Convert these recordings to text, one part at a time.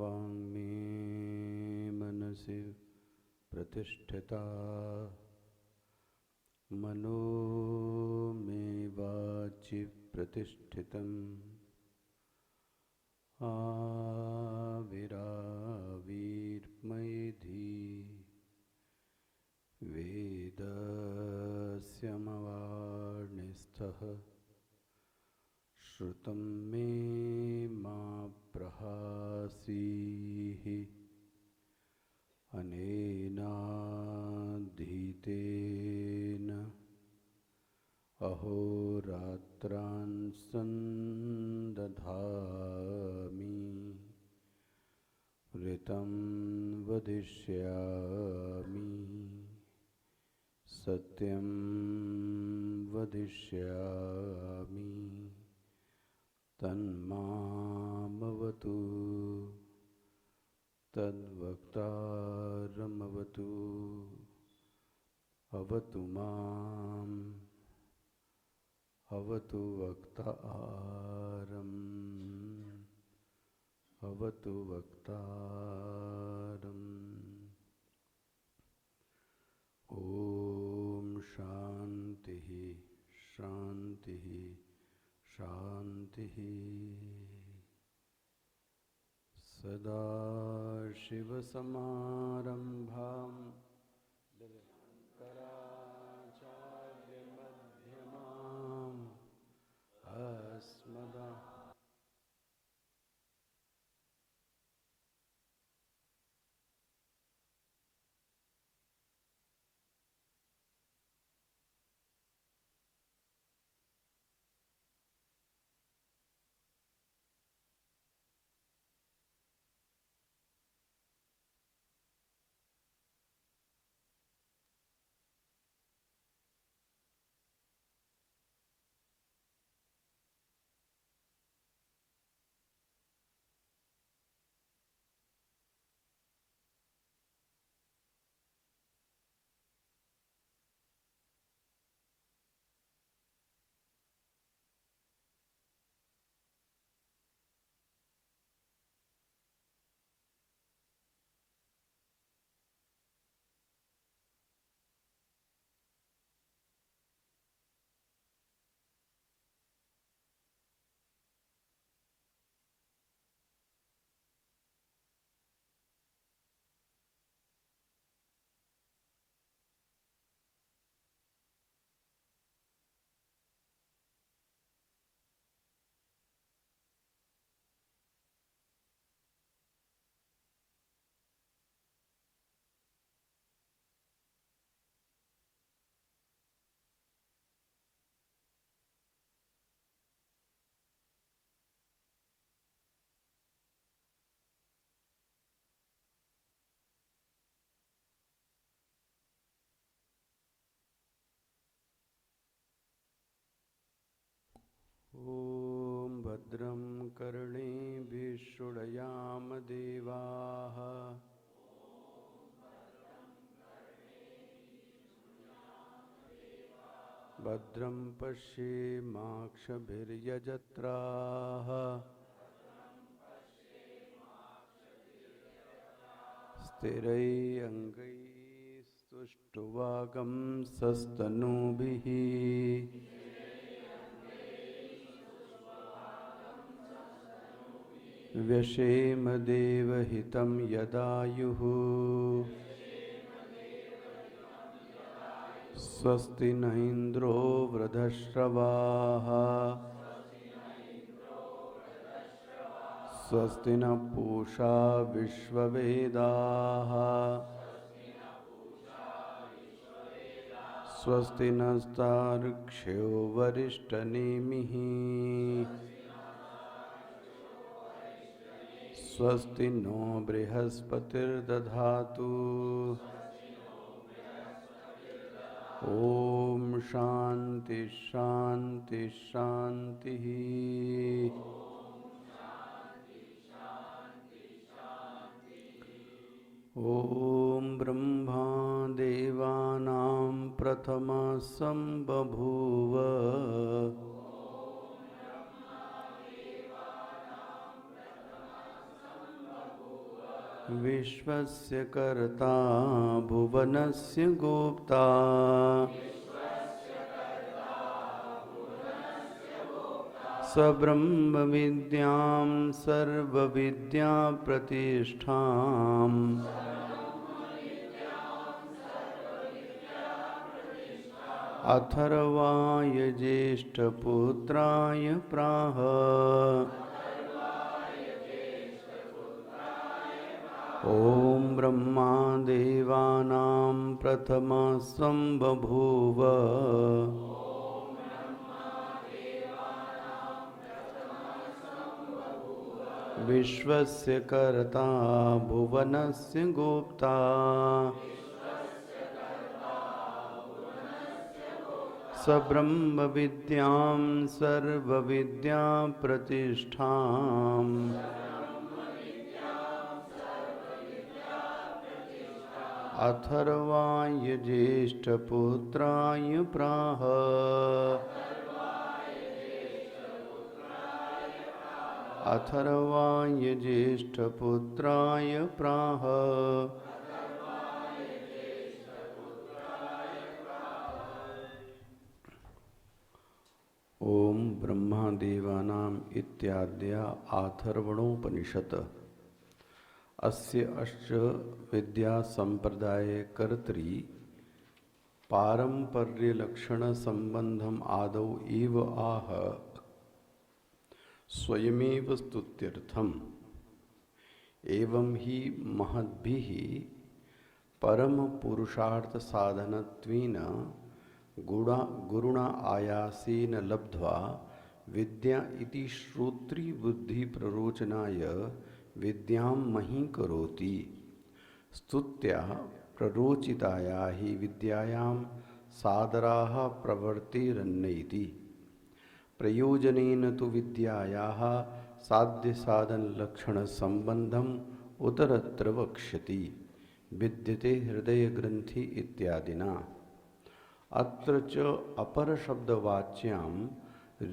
वाङ्मे मनसि प्रतिष्ठिता मनो मे वाचि प्रतिष्ठितम् आविराविर्मयेधि वेदस्य मवार्णिस्थः श्रुतं मे मा प्रहासीः अनेनाधीतेन अहोरात्रान् सन्दधामि ऋतं वदिष्यामि सत्यं वदिष्यामि तन्मामवतु तद्वक्तारमवतु अवतु माम् अवतु वक्तारम् अवतु वक्तारम्। ॐ शान्तिः शान्तिः शान्तिः। सदाशिवसमारम्भां शङ्कराचार्यमध्यमाम् अस्मदा ॐ भद्रं कर्णेभिः शृणुयाम देवाः भद्रं पश्येमाक्षभिर्यजत्राः स्थिरैरङ्गैस्तुष्टुवागंसस्तनूभिः व्यशेम देवहितं यदायुः स्वस्ति न इन्द्रो वृद्धश्रवाः स्वस्ति न पूषा विश्ववेदाः स्वस्ति नस्तार्क्ष्यो वरिष्ठनेमिः स्वस्ति नो बृहस्पतिर्दधातु ॐ शान्ति शान्ति शान्तिः। ॐ ब्रह्मा देवानां प्रथमः सम्बभूव विश्वस्य कर्ता भुवनस्य गोप्ता स ब्रह्म विद्यां सर्वविद्या प्रतिष्ठाम् अथर्वाय ज्येष्ठपुत्राय प्राह ॐ ब्रह्मा देवानां प्रथमस्वं बभूव विश्वस्य कर्ता भुवनस्य गोप्ता स ब्रह्म विद्यां सर्वविद्या प्रतिष्ठाम् अथर्वाय ज्येष्ठपुत्राय प्राह अथर्वाय ज्येष्ठपुत्राय प्राह ओम ब्रह्मादेवानाम् इत्याद्या अथर्वणोपनिषत् अस्य अश्च विद्या संप्रदाय कर्त्री पारंपर्य लक्षण संबंधम आदौ इव आह स्वयमेव स्तुत्यर्थम एवं ही महद्भिः परम पुरुषार्थ साधनत्वेन गुरुणा आयासेन लब्ध्वा विद्या इति श्रोत्री बुद्धि प्ररोचनाय विद्यां मही करोति स्तुत्या प्ररोचिताया हि विद्यायां सादराः प्रवर्तेरन्नैति प्रयोजनेन तु विद्यायाः साध्य साधन लक्षण संबंधम उतरत्र वक्ष्यति विद्यते हृदय ग्रंथि इत्यादिना अत्र च अपर शब्दवाच्यां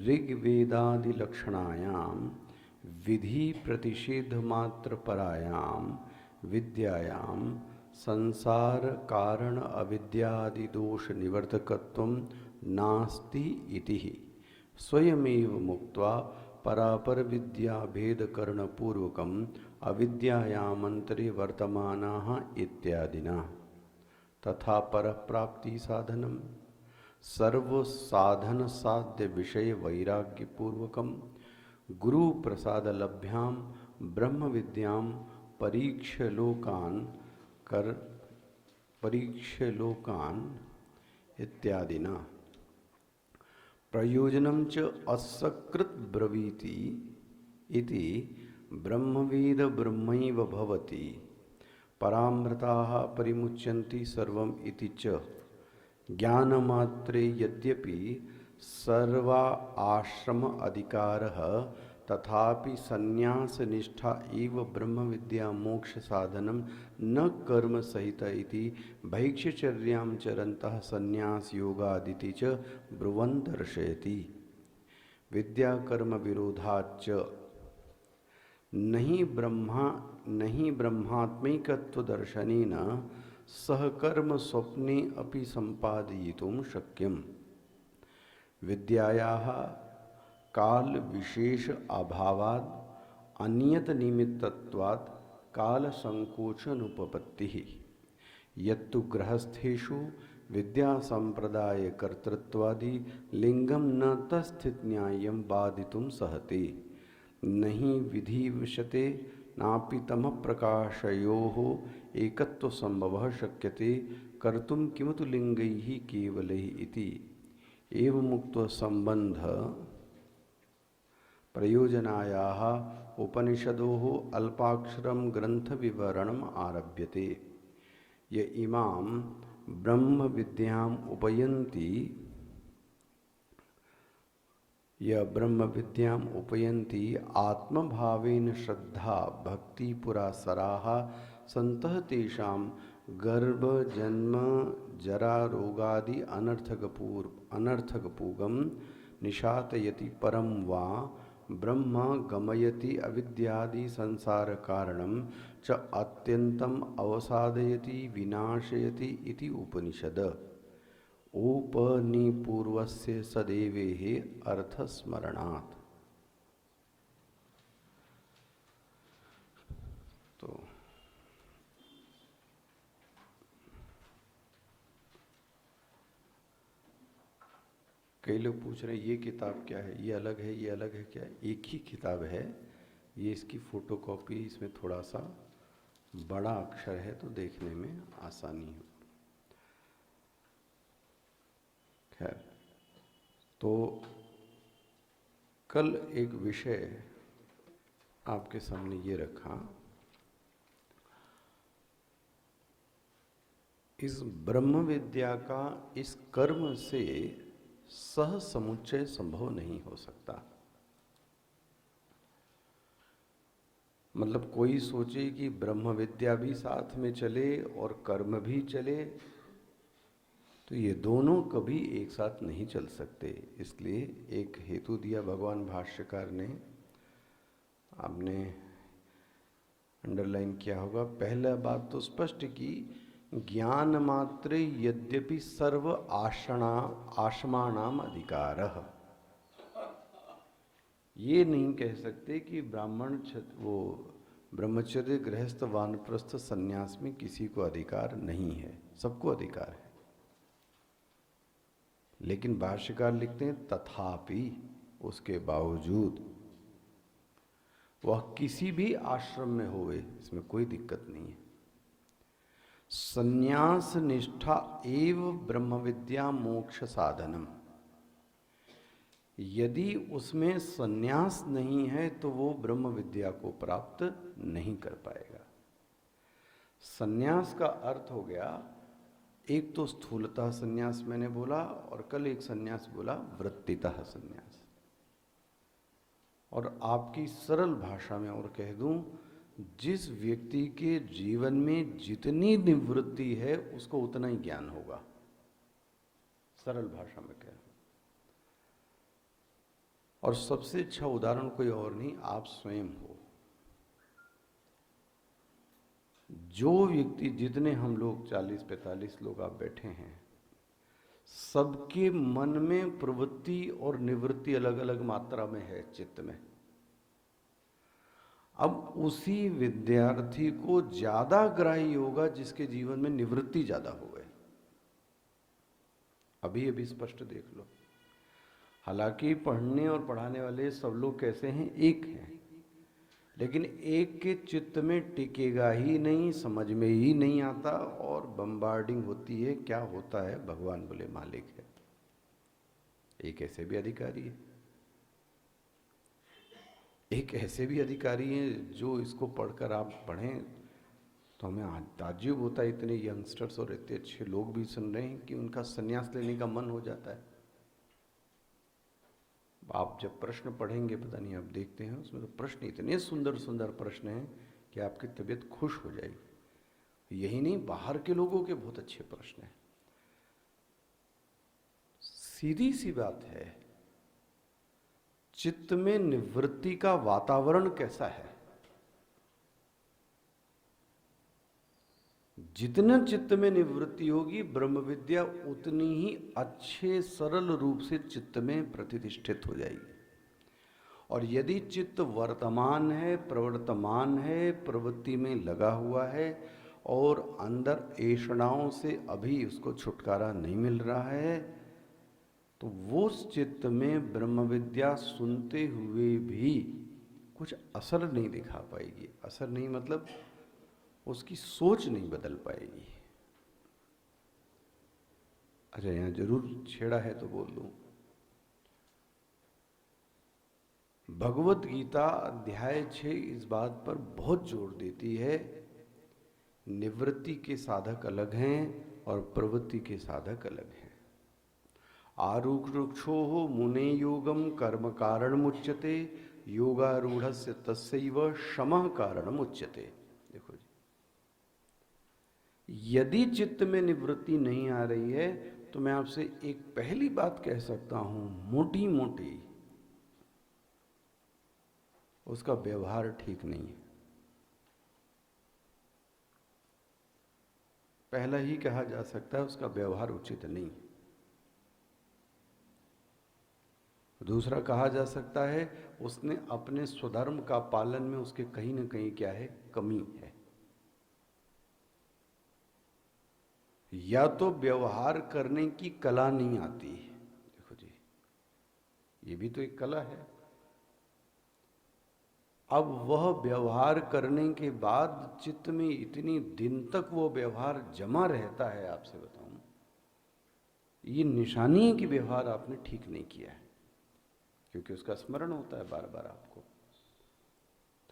ऋग्वेदादिलक्षणायां विधि प्रतिषेध मात्र परायां विद्यायां संसार कारण अविद्यादि दोष निवर्तकत्वं नास्ति इति स्वयमेव मुक्त्वा परापर विद्या भेद करण पूर्वकम अविद्यायामंतरे वर्तमानाः इत्यादिना तथा पर प्राप्ति साधनम सर्व साधन साध्य विषय वैराग्य पूर्वकम गुरु प्रसाद लभ्याम ब्रह्म विद्याम परीक्ष्य लोकान इत्यादिना प्रयोजनं च असकृत ब्रवीति इति ब्रह्मवेद ब्रह्मैव भवति परामृताः परिमुच्यन्ति सर्वम् इति च ज्ञानमात्रे यद्यपि सर्वा आश्रम अधिकारः तथापि संन्यास निष्ठा एव ब्रह्म विद्या मोक्ष साधनं न कर्म सहित इति भैक्षचर्यां चरन्तः संन्यास योगादिति च ब्रुवन् दर्शयति विद्या कर्म विरोधाच्च नहीं ब्रह्मात्मैकत्व दर्शनेन सहकर्म स्वप्ने अपि संपादयितुं शक्यम् विद्यायाः काल विशेष अभावात् अन्यत निमित्तत्वात् काल संकोचनुपपत्तिः यत्तु गृहस्थेषु विद्या संप्रदाय कर्तृत्वादि लिंगम न तस्थित न्याय्यं बाधितुं सहते नहीं विधिवशते नापि तमः प्रकाशयोः एकत्व संभवः शक्यते कर्तुं किमतु लिंगैः केवलैः इति एवमुक्त्वा संबंध प्रयोजनायाः उपनिषदोः अल्पाक्षरं ग्रंथ विवरणम् आरभ्यते य इमां ब्रह्म विद्याम् उपयन्ति आत्मभावेन श्रद्धा भक्ति पुरासराः सन्तः तेषां गर्भ जन्म जरा रोगादि अनर्थकपूगं निशातयति परं वा ब्रह्म गमयति अविद्यादि संसार कारणम च अत्यंतम अवसादयति विनाशयति इति उपनिषद उपनिपूर्वस्य सदेवेः अर्थस्मरणात्। तो कई लोग पूछ रहे हैं ये किताब क्या है, ये अलग है, ये अलग है, क्या है? एक ही किताब है, ये इसकी फोटोकॉपी, इसमें थोड़ा सा बड़ा अक्षर है तो देखने में आसानी हो। खैर, तो कल एक विषय आपके सामने ये रखा, इस ब्रह्म विद्या का इस कर्म से सह समुच्चय संभव नहीं हो सकता। मतलब कोई सोचे कि ब्रह्म विद्या भी साथ में चले और कर्म भी चले, तो ये दोनों कभी एक साथ नहीं चल सकते। इसलिए एक हेतु दिया भगवान भाष्यकार ने, आपने अंडरलाइन किया होगा। पहला बात तो स्पष्ट की, ज्ञान मात्र यद्यपि सर्व आशमानाम अधिकारः। ये नहीं कह सकते कि ब्राह्मण वो ब्रह्मचर्य गृहस्थ वानप्रस्थ संन्यास में किसी को अधिकार नहीं है, सबको अधिकार है। लेकिन भाष्यकार लिखते हैं तथापि, उसके बावजूद वह किसी भी आश्रम में होवे, इसमें कोई दिक्कत नहीं है। संन्यास निष्ठा एव ब्रह्म विद्या मोक्ष साधनम। यदि उसमें संन्यास नहीं है तो वो ब्रह्म विद्या को प्राप्त नहीं कर पाएगा। संन्यास का अर्थ हो गया, एक तो स्थूलतः संन्यास मैंने बोला, और कल एक संन्यास बोला वृत्तितः संन्यास। और आपकी सरल भाषा में और कह दूं, जिस व्यक्ति के जीवन में जितनी निवृत्ति है उसको उतना ही ज्ञान होगा। सरल भाषा में कह रहा हूं। और सबसे अच्छा उदाहरण कोई और नहीं, आप स्वयं हो। जो व्यक्ति, जितने हम लोग 40-45 लोग आप बैठे हैं, सबके मन में प्रवृत्ति और निवृत्ति अलग अलग मात्रा में है चित्त में। अब उसी विद्यार्थी को ज्यादा ग्राह्य होगा जिसके जीवन में निवृत्ति ज्यादा हो गई। अभी स्पष्ट देख लो। हालांकि पढ़ने और पढ़ाने वाले सब लोग कैसे हैं, एक हैं, लेकिन एक के चित्त में टिकेगा ही नहीं, समझ में ही नहीं आता, और बम्बार्डिंग होती है। क्या होता है, भगवान बोले मालिक है। एक ऐसे भी अधिकारी है, एक ऐसे भी अधिकारी हैं जो इसको पढ़कर आप पढ़ें तो हमें ताज्जुब होता है, इतने यंगस्टर्स और इतने अच्छे लोग भी सुन रहे हैं कि उनका संन्यास लेने का मन हो जाता है। आप जब प्रश्न पढ़ेंगे, पता नहीं आप देखते हैं, उसमें तो प्रश्न इतने सुंदर सुंदर प्रश्न हैं कि आपकी तबीयत खुश हो जाएगी। यही नहीं, बाहर के लोगों के बहुत अच्छे प्रश्न हैं। सीधी सी बात है, चित्त में निवृत्ति का वातावरण कैसा है? जितना चित्त में निवृत्ति होगी, ब्रह्म विद्या उतनी ही अच्छे सरल रूप से चित्त में प्रतिष्ठित हो जाएगी। और यदि चित्त वर्तमान है, प्रवर्तमान है, प्रवृत्ति में लगा हुआ है, और अंदर ऐषणाओं से अभी उसको छुटकारा नहीं मिल रहा है, तो वो चित्त में ब्रह्म विद्या सुनते हुए भी कुछ असर नहीं दिखा पाएगी। असर नहीं मतलब उसकी सोच नहीं बदल पाएगी। अच्छा, यहाँ जरूर छेड़ा है तो बोल दूं। भगवत गीता अध्याय 6 इस बात पर बहुत जोर देती है, निवृत्ति के साधक अलग हैं और प्रवृत्ति के साधक अलग हैं। आरुक्षो मुने योगम कर्म कारण मुच्यते, योगारूढ़स्य तस्यैव शमः कारण मुच्यते। देखो जी, यदि चित्त में निवृत्ति नहीं आ रही है तो मैं आपसे एक पहली बात कह सकता हूं, मोटी मोटी, उसका व्यवहार ठीक नहीं है। पहला ही कहा जा सकता है उसका व्यवहार उचित नहीं है। दूसरा कहा जा सकता है उसने अपने स्वधर्म का पालन में उसके कहीं ना कहीं क्या है, कमी है। या तो व्यवहार करने की कला नहीं आती है। देखो जी, ये भी तो एक कला है। अब वह व्यवहार करने के बाद चित्त में इतनी दिन तक वो व्यवहार जमा रहता है, आपसे बताऊं, ये निशानी है कि व्यवहार आपने ठीक नहीं किया है, क्योंकि उसका स्मरण होता है बार बार आपको।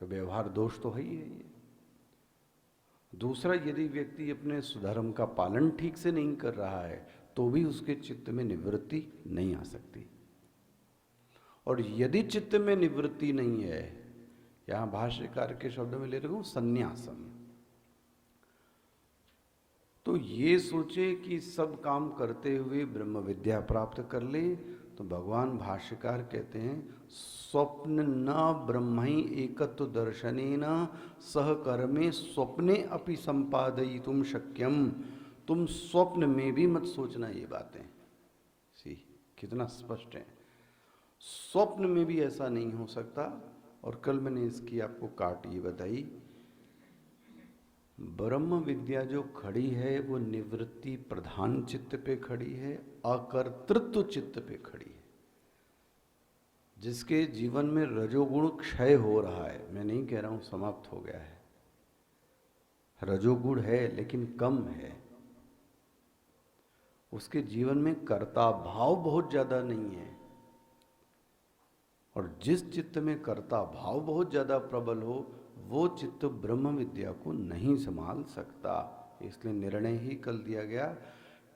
तो व्यवहार दोष तो है ही है ये। दूसरा, यदि व्यक्ति अपने स्वधर्म का पालन ठीक से नहीं कर रहा है तो भी उसके चित्त में निवृत्ति नहीं आ सकती। और यदि चित्त में निवृत्ति नहीं है, यहां भाष्यकार के शब्द में ले रहा हूं संन्यासम, तो ये सोचे कि सब काम करते हुए ब्रह्म विद्या प्राप्त कर ले, तो भगवान भाष्यकार कहते हैं स्वप्न न ब्रह्मि एकत्व दर्शनेन सह कर्मे स्वप्ने अपि संपादयितुम शक्यम। तुम स्वप्न में भी मत सोचना ये बातें। सी कितना स्पष्ट है, स्वप्न में भी ऐसा नहीं हो सकता। और कल मैंने इसकी आपको काट ये बताई, ब्रह्म विद्या जो खड़ी है वो निवृत्ति प्रधान चित्त पे खड़ी है, अकर्तृत्व चित्त पे खड़ी है। जिसके जीवन में रजोगुण क्षय हो रहा है, मैं नहीं कह रहा हूं समाप्त हो गया है, रजोगुण है लेकिन कम है। उसके जीवन में कर्ता भाव बहुत ज्यादा नहीं है। और जिस चित्त में कर्ता भाव बहुत ज्यादा प्रबल हो, वो चित्त ब्रह्म विद्या को नहीं संभाल सकता। इसलिए निर्णय ही कल दिया गया,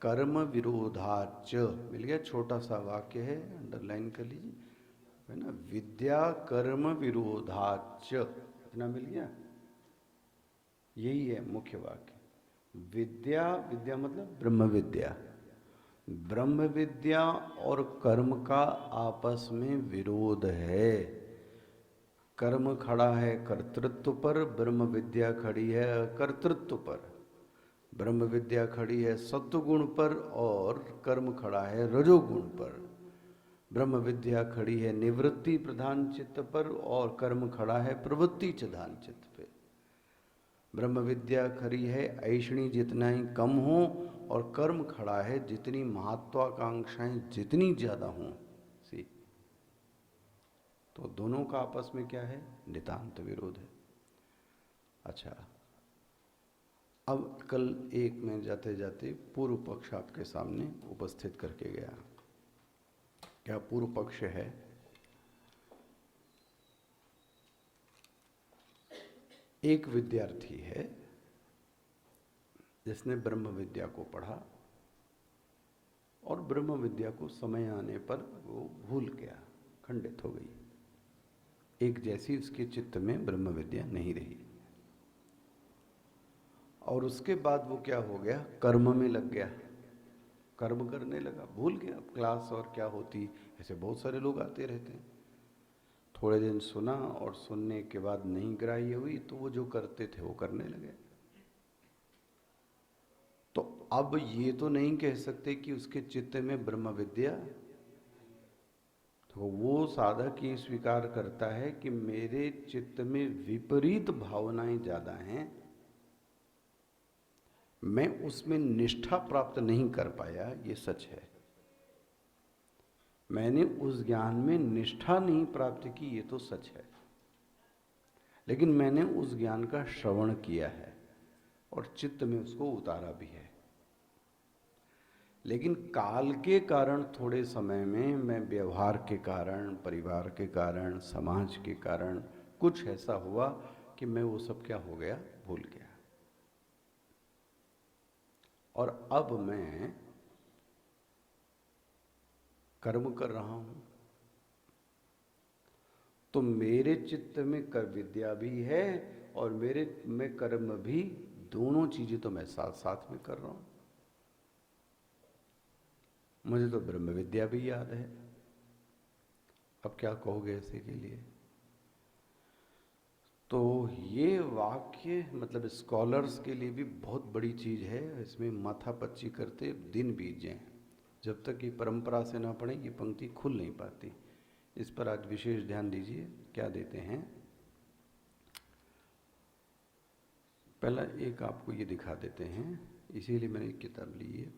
कर्म विरोधाच। मिल गया, छोटा सा वाक्य है, अंडरलाइन कर लीजिए, है ना, विद्या कर्म विरोधाच, इतना मिल गया। यही है मुख्य वाक्य। विद्या, विद्या मतलब ब्रह्म विद्या, ब्रह्म विद्या और कर्म का आपस में विरोध है। कर्म खड़ा है कर्तृत्व पर, ब्रह्म विद्या खड़ी है कर्तृत्व पर। ब्रह्म विद्या खड़ी है सत्वगुण पर और कर्म खड़ा है रजोगुण पर। ब्रह्म विद्या खड़ी है निवृत्ति प्रधान चित्त पर और कर्म खड़ा है प्रवृत्ति प्रधान चित्त पे। ब्रह्म विद्या खड़ी है ऐषणी जितना ही कम हो, और कर्म खड़ा है जितनी महत्वाकांक्षाएं जितनी ज्यादा हों। सी, तो दोनों का आपस में क्या है, नितांत विरोध है। अच्छा, अब कल एक में जाते जाते पूर्व पक्ष आपके सामने उपस्थित करके गया। क्या पूर्व पक्ष है? एक विद्यार्थी है जिसने ब्रह्म विद्या को पढ़ा और ब्रह्म विद्या को समय आने पर वो भूल गया, खंडित हो गई। एक जैसी उसके चित्त में ब्रह्म विद्या नहीं रही। और उसके बाद वो क्या हो गया, कर्म में लग गया, कर्म करने लगा, भूल गया क्लास और क्या होती। ऐसे बहुत सारे लोग आते रहते हैं। थोड़े दिन सुना और सुनने के बाद नहीं ग्राह्य हुई तो वो जो करते थे वो करने लगे। तो अब ये तो नहीं कह सकते कि उसके चित्त में ब्रह्म विद्या, तो वो साधक ये स्वीकार करता है कि मेरे चित्त में विपरीत भावनाएं ज्यादा हैं, मैं उसमें निष्ठा प्राप्त नहीं कर पाया, ये सच है। मैंने उस ज्ञान में निष्ठा नहीं प्राप्त की, ये तो सच है। लेकिन मैंने उस ज्ञान का श्रवण किया है और चित्त में उसको उतारा भी है। लेकिन काल के कारण थोड़े समय में मैं व्यवहार के कारण, परिवार के कारण, समाज के कारण कुछ ऐसा हुआ कि मैं वो सब क्या हो गया, भूल गया। और अब मैं कर्म कर रहा हूं, तो मेरे चित्त में कर विद्या भी है और मेरे में कर्म भी, दोनों चीजें तो मैं साथ साथ में कर रहा हूं। मुझे तो ब्रह्म विद्या भी याद है। अब क्या कहोगे ऐसे के लिए? तो ये वाक्य मतलब स्कॉलर्स के लिए भी बहुत बड़ी चीज़ है। इसमें माथापच्ची करते दिन बीत जाएं, जब तक ये परंपरा से ना पढ़े ये पंक्ति खुल नहीं पाती। इस पर आज विशेष ध्यान दीजिए। क्या देते हैं, पहला एक आपको ये दिखा देते हैं, इसीलिए मैंने एक किताब ली है।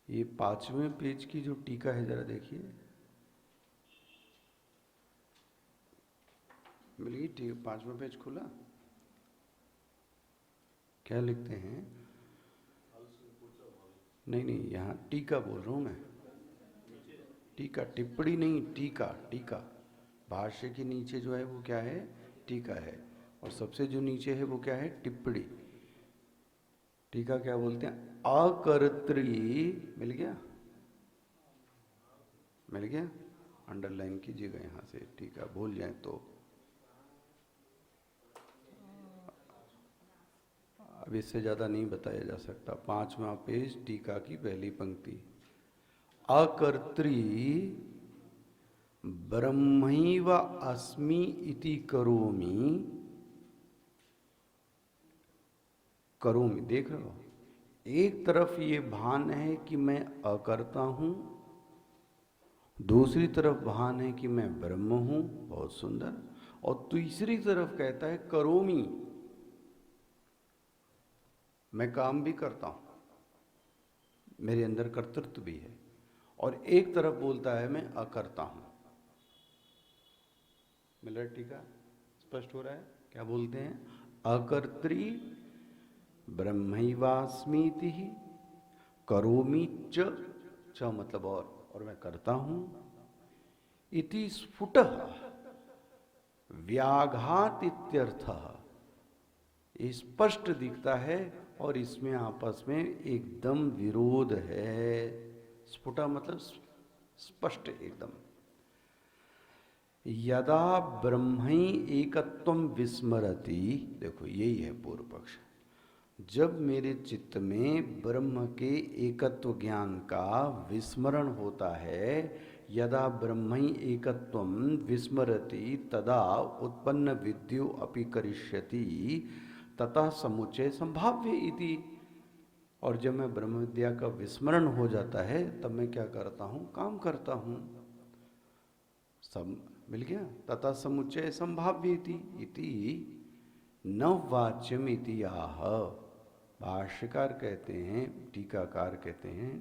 ये 5वें पेज की जो टीका है, जरा देखिए, मिल गई? 5वां पेज खुला? क्या लिखते हैं? नहीं नहीं, यहाँ टीका बोल रहा हूँ मैं। टीका, टिप्पणी नहीं, टीका। टीका भाष्य के नीचे जो है वो क्या है? टीका है। और सबसे जो नीचे है वो क्या है? टिप्पणी। टीका क्या बोलते हैं? अकर्तृ। मिल गया? मिल गया? अंडरलाइन कीजिएगा यहाँ से, टीका भूल जाए तो। अब इससे ज़्यादा नहीं बताया जा सकता। 5वां पेज, टीका की पहली पंक्ति। अकर्तृ ब्रह्मैव अस्मि इति करोमि। करोमि, देख रहे हो? एक तरफ ये भान है कि मैं अकर्ता हूं, दूसरी तरफ भान है कि मैं ब्रह्म हूं। बहुत सुंदर। और तीसरी तरफ कहता है करोमि, मैं काम भी करता हूं, मेरे अंदर कर्तृत्व भी है। और एक तरफ बोलता है मैं अकर्ता हूं। मिल रहा है? टीका स्पष्ट हो रहा है? क्या बोलते हैं? अकर्त्री ब्रह्मैवास्मीति करोमि च मतलब और मैं करता हूं। इति स्फुटः व्याघात इत्यर्थः, स्पष्ट दिखता है और इसमें आपस में एकदम विरोध है। स्फुटा मतलब स्पष्ट एकदम। यदा ब्रह्मै एकत्वम विस्मरति, देखो यही है पूर्व पक्ष। जब मेरे चित्त में ब्रह्म के एकत्व ज्ञान का विस्मरण होता है, यदा ब्रह्मै एकत्वम विस्मरति तदा उत्पन्न विद्यो अपि करिष्यति ततः समुच्चय संभाव्य इति। और जब मैं ब्रह्म विद्या का विस्मरण हो जाता है तब मैं क्या करता हूँ? काम करता हूँ। सब मिल गया? तथा समुच्चय संभाव्य इति न वाच्यम इति आह। भाष्यकार कहते हैं, टीकाकार कहते हैं,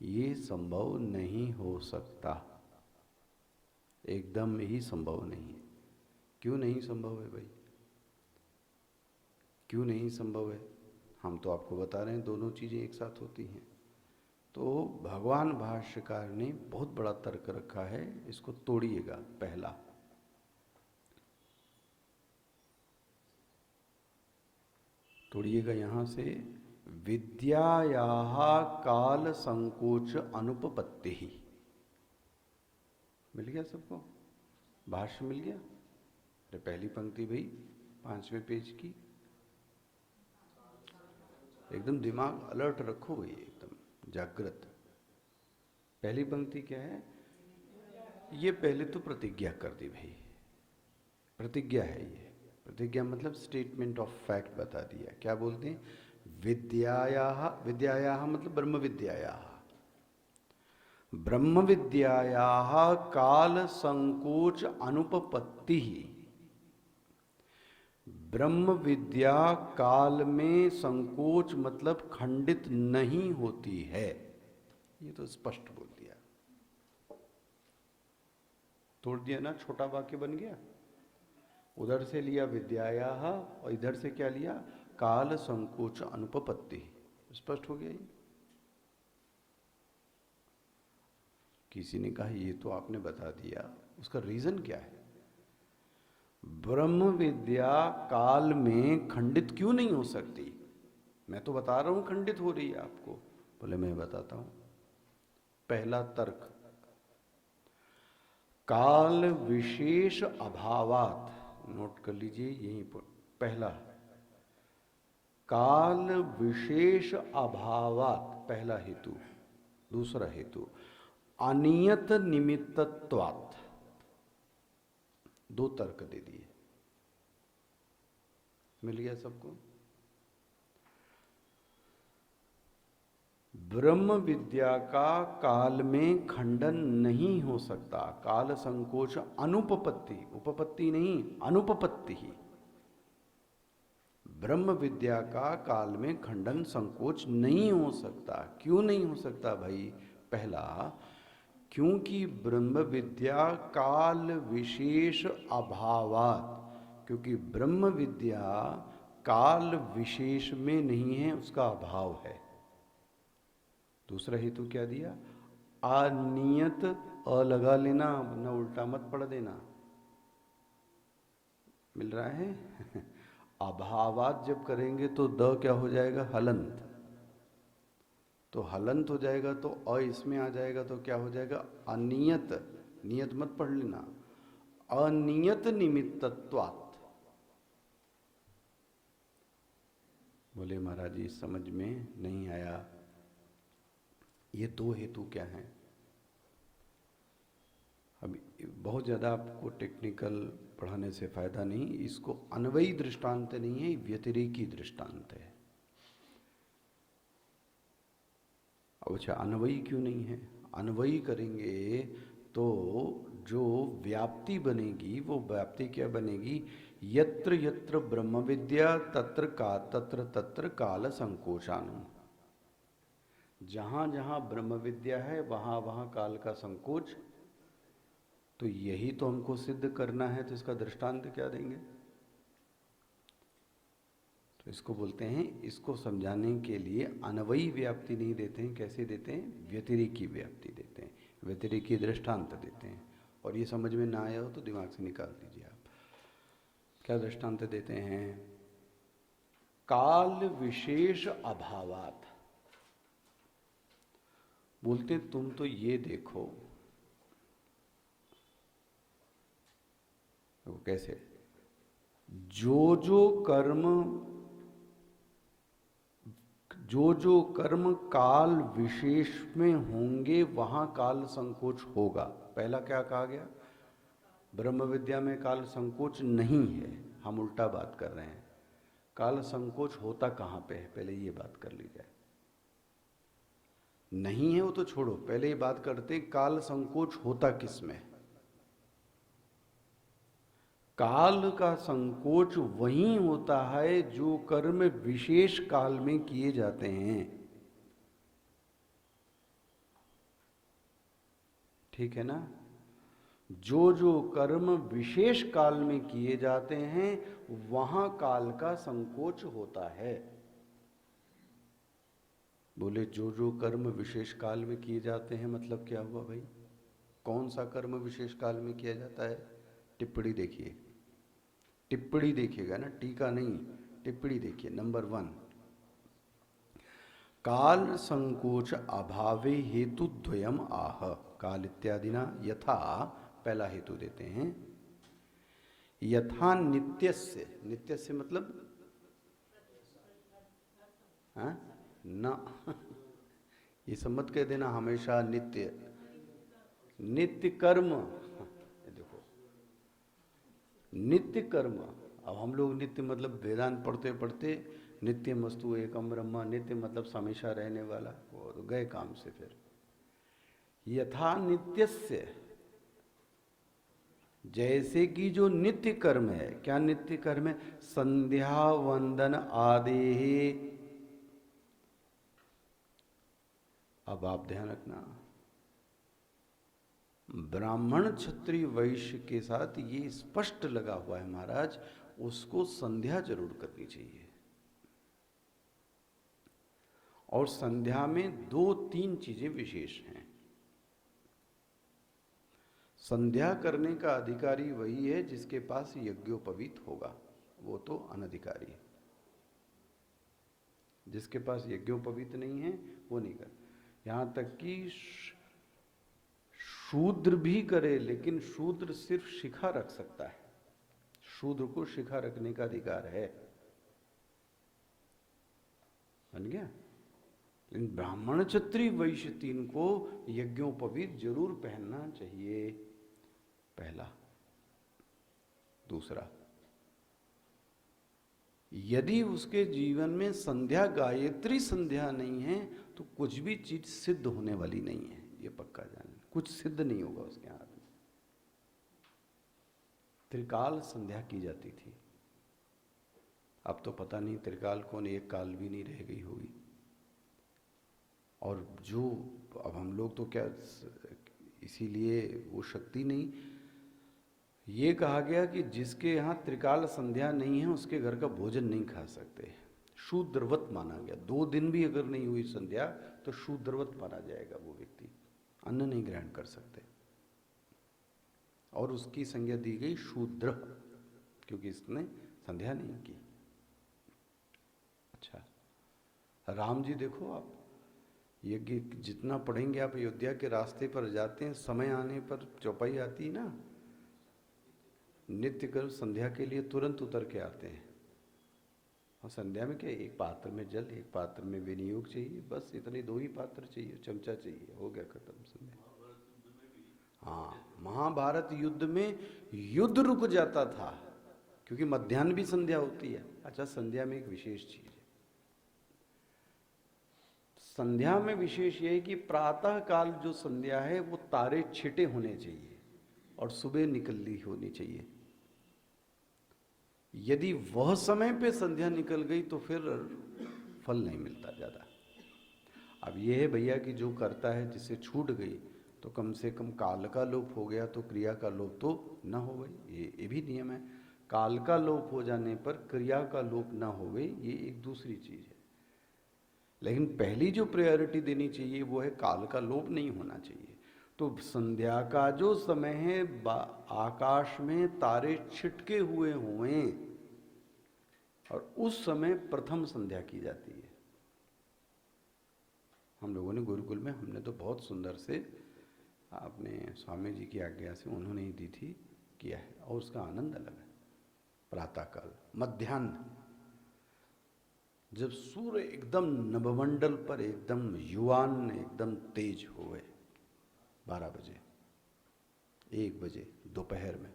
ये संभव नहीं हो सकता, एकदम ही संभव नहीं है। क्यों नहीं संभव है भाई? क्यों नहीं संभव है? हम तो आपको बता रहे हैं दोनों चीजें एक साथ होती हैं। तो भगवान भाष्यकार ने बहुत बड़ा तर्क रखा है, इसको तोड़िएगा। पहला, तोड़िएगा यहां से। विद्यायाः काल संकोच अनुपपत्ति ही। मिल गया सबको? भाष्य मिल गया? अरे पहली पंक्ति भाई 5वें पेज की, एकदम दिमाग अलर्ट रखो भाई, एकदम जागृत। पहली पंक्ति क्या है? ये पहले तो प्रतिज्ञा कर दी भाई, प्रतिज्ञा है ये। प्रतिज्ञा मतलब स्टेटमेंट ऑफ फैक्ट बता दिया। क्या बोलते हैं? विद्यायाः, विद्यायाः मतलब ब्रह्म विद्यायाः, ब्रह्म विद्यायाः काल संकोच अनुपपत्ति ही। ब्रह्म विद्या काल में संकोच मतलब खंडित नहीं होती है। ये तो स्पष्ट बोल दिया, तोड़ दिया ना, छोटा वाक्य बन गया। उधर से लिया विद्यायाः और इधर से क्या लिया? काल संकोच अनुपपत्ति। स्पष्ट हो गया ये। किसी ने कहा ये तो आपने बता दिया, उसका रीजन क्या है? ब्रह्म विद्या काल में खंडित क्यों नहीं हो सकती? मैं तो बता रहा हूं खंडित हो रही है आपको। बोले मैं बताता हूं। पहला तर्क, काल विशेष अभावात, नोट कर लीजिए यहीं पर। पहला, काल विशेष अभावात पहला हेतु। दूसरा हेतु, अनियत निमित्तत्वात्। दो तर्क दे दिए। मिल गया सबको? ब्रह्म विद्या का काल में खंडन नहीं हो सकता। काल संकोच अनुपपत्ति, उपपत्ति नहीं, अनुपपत्ति ही। ब्रह्म विद्या का काल में खंडन संकोच नहीं हो सकता। क्यों नहीं हो सकता भाई? पहला, क्योंकि ब्रह्म विद्या काल विशेष अभावात, क्योंकि ब्रह्म विद्या काल विशेष में नहीं है, उसका अभाव है। दूसरा हेतु क्या दिया? अनियत, अ लगा लेना, न उल्टा मत पढ़ देना। मिल रहा है? अभावात जब करेंगे तो द क्या हो जाएगा? हलंत। तो हलंत हो जाएगा तो अ इसमें आ जाएगा तो क्या हो जाएगा? अनियत। नियत मत पढ़ लेना, अनियत निमित्तत्वात्। बोले महाराज जी समझ में नहीं आया, ये दो हेतु क्या हैं? अभी बहुत ज़्यादा आपको टेक्निकल पढ़ाने से फायदा नहीं, इसको अन्वयी दृष्टांत नहीं है, व्यतिरेकी दृष्टांत है। अब अच्छा, अन्वयी क्यों नहीं है? अन्वयी करेंगे तो जो व्याप्ति बनेगी वो व्याप्ति क्या बनेगी? यत्र यत्र ब्रह्म विद्या तत्र का तत्र तत्र काल संकोचानु। जहाँ जहाँ ब्रह्म विद्या है वहाँ वहाँ काल का संकोच। तो यही तो हमको सिद्ध करना है, तो इसका दृष्टांत क्या देंगे? तो इसको बोलते हैं, इसको समझाने के लिए अन्वयी व्याप्ति नहीं देते हैं। कैसे देते हैं? व्यतिरेकी व्याप्ति देते हैं, व्यतिरेकी दृष्टांत देते हैं। और ये समझ में ना आया हो तो दिमाग से निकाल दीजिए आप। क्या दृष्टांत देते हैं? काल विशेष अभावात। बोलते तुम तो ये देखो, तो कैसे? जो जो कर्म काल विशेष में होंगे वहां काल संकोच होगा। पहला क्या कहा गया? ब्रह्म विद्या में काल संकोच नहीं है। हम उल्टा बात कर रहे हैं। काल संकोच होता कहाँ पे है? पहले ये बात कर ली जाए। नहीं है वो तो छोड़ो, पहले ये बात करते हैं काल संकोच होता किस में? काल का संकोच वहीं होता है जो कर्म विशेष काल में किए जाते हैं। ठीक है ना? जो कर्म विशेष काल में किए जाते हैं वहां काल का संकोच होता है। बोले जो कर्म विशेष काल में किए जाते हैं मतलब क्या हुआ भाई? कौन सा कर्म विशेष काल में किया जाता है? टिप्पणी देखिए, टिप्पणी देखिएगा ना, टीका नहीं, टिप्पणी देखिए। नंबर 1, काल संकोच अभावे हेतु द्वयम आह। काल इत्यादि ना यथा, पहला हेतु देते हैं, यथा नित्यस्य। नित्यस्य मतलब हाँ ना ये सब मत कह देना हमेशा नित्य। नित्य कर्म, देखो नित्य कर्म। अब हम लोग नित्य मतलब वेदांत पढ़ते पढ़ते नित्य मस्तु एकम ब्रह्म, नित्य मतलब हमेशा रहने वाला, वो तो गए काम से। फिर यथा नित्यस्य, जैसे कि जो नित्य कर्म है। क्या नित्य कर्म है? संध्या वंदन आदि। अब आप ध्यान रखना, ब्राह्मण क्षत्रिय वैश्य के साथ ये स्पष्ट लगा हुआ है महाराज, उसको संध्या जरूर करनी चाहिए। और संध्या में 2-3 चीजें विशेष हैं। संध्या करने का अधिकारी वही है जिसके पास यज्ञोपवीत होगा, वो तो अनधिकारी है। जिसके पास यज्ञोपवीत नहीं है वो नहीं कर। यहां तक कि शूद्र भी करे, लेकिन शूद्र सिर्फ शिखा रख सकता है। शूद्र को शिखा रखने का अधिकार है। बन गया? लेकिन ब्राह्मण क्षत्रिय वैश्य 3 को यज्ञोपवीत जरूर पहनना चाहिए, पहला। दूसरा, यदि उसके जीवन में संध्या, गायत्री संध्या नहीं है तो कुछ भी चीज सिद्ध होने वाली नहीं है, ये पक्का जान, कुछ सिद्ध नहीं होगा उसके हाथ में। त्रिकाल संध्या की जाती थी, अब तो पता नहीं त्रिकाल कौन, एक काल भी नहीं रह गई होगी। और जो अब हम लोग तो क्या, इसीलिए वो शक्ति नहीं, ये कहा गया कि जिसके यहाँ त्रिकाल संध्या नहीं है उसके घर का भोजन नहीं खा सकते, शूद्रवत माना गया। 2 दिन भी अगर नहीं हुई संध्या तो शूद्रवत माना जाएगा, वो व्यक्ति अन्न नहीं ग्रहण कर सकते, और उसकी संज्ञा दी गई शूद्र, क्योंकि इसने संध्या नहीं की। अच्छा, राम जी देखो आप, यज्ञ जितना पढ़ेंगे आप, अयोध्या के रास्ते पर जाते हैं, समय आने पर चौपाई आती है ना, नित्य कर्म संध्या के लिए तुरंत उतर के आते हैं। और संध्या में क्या, एक पात्र में जल, एक पात्र में विनियोग चाहिए, बस इतने 2 ही पात्र चाहिए, चमचा चाहिए, हो गया खत्म संध्या। हाँ, महाभारत युद्ध में युद्ध रुक जाता था, क्योंकि मध्याह्न भी संध्या होती है। अच्छा, संध्या में एक विशेष चीज है, संध्या में विशेष ये है कि प्रातः काल जो संध्या है वो तारे छिटे होने चाहिए और सुबह निकलनी होनी चाहिए। यदि वह समय पे संध्या निकल गई तो फिर फल नहीं मिलता ज़्यादा। अब यह है भैया कि जो करता है, जिससे छूट गई तो कम से कम काल का लोप हो गया तो क्रिया का लोप तो न हो गई, ये भी नियम है। काल का लोप हो जाने पर क्रिया का लोप न हो गई, ये एक दूसरी चीज़ है। लेकिन पहली जो प्रायोरिटी देनी चाहिए वो है काल का लोप नहीं होना चाहिए। तो संध्या का जो समय है, आकाश में तारे छिटके हुए और उस समय प्रथम संध्या की जाती है। हम लोगों ने गुरुकुल में, हमने तो बहुत सुंदर से अपने स्वामी जी की आज्ञा से उन्होंने ही दी थी, किया है, और उसका आनंद अलग है। प्रातःकाल, मध्याह्न, जब सूर्य एकदम नभमंडल पर एकदम युवान, एकदम तेज हो गए, 12 बजे, 1 बजे दोपहर में।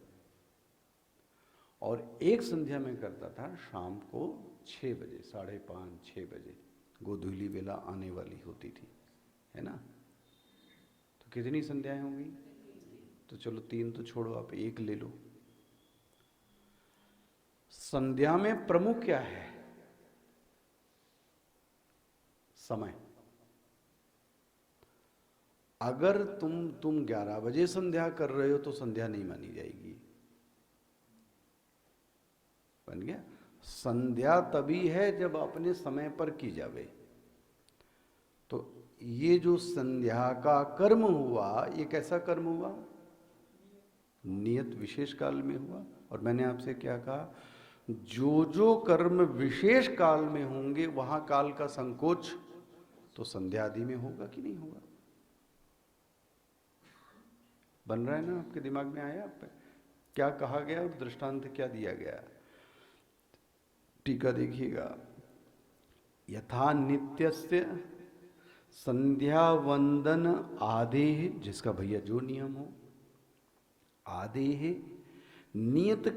और एक संध्या में करता था शाम को 6 बजे, 5:30, 6 बजे, गोधूली बेला आने वाली होती थी, है ना। तो कितनी संध्याएं होंगी? तो चलो 3 तो छोड़ो, आप 1 ले लो। संध्या में प्रमुख क्या है? समय। अगर तुम 11 बजे संध्या कर रहे हो तो संध्या नहीं मानी जाएगी। बन गया? संध्या तभी है जब अपने समय पर की जावे। तो ये जो संध्या का कर्म हुआ, ये कैसा कर्म हुआ? नियत विशेष काल में हुआ। और मैंने आपसे क्या कहा, जो जो कर्म विशेष काल में होंगे वहां काल का संकोच तो संध्या आदि में होगा कि नहीं होगा? बन रहा है ना? आपके दिमाग में आया? आप क्या कहा गया और दृष्टांत क्या दिया गया? टीका देखिएगा। यथा नित्यस्य संध्या वंदन आदेह, जिसका भैया जो नियम हो, आदेह नियत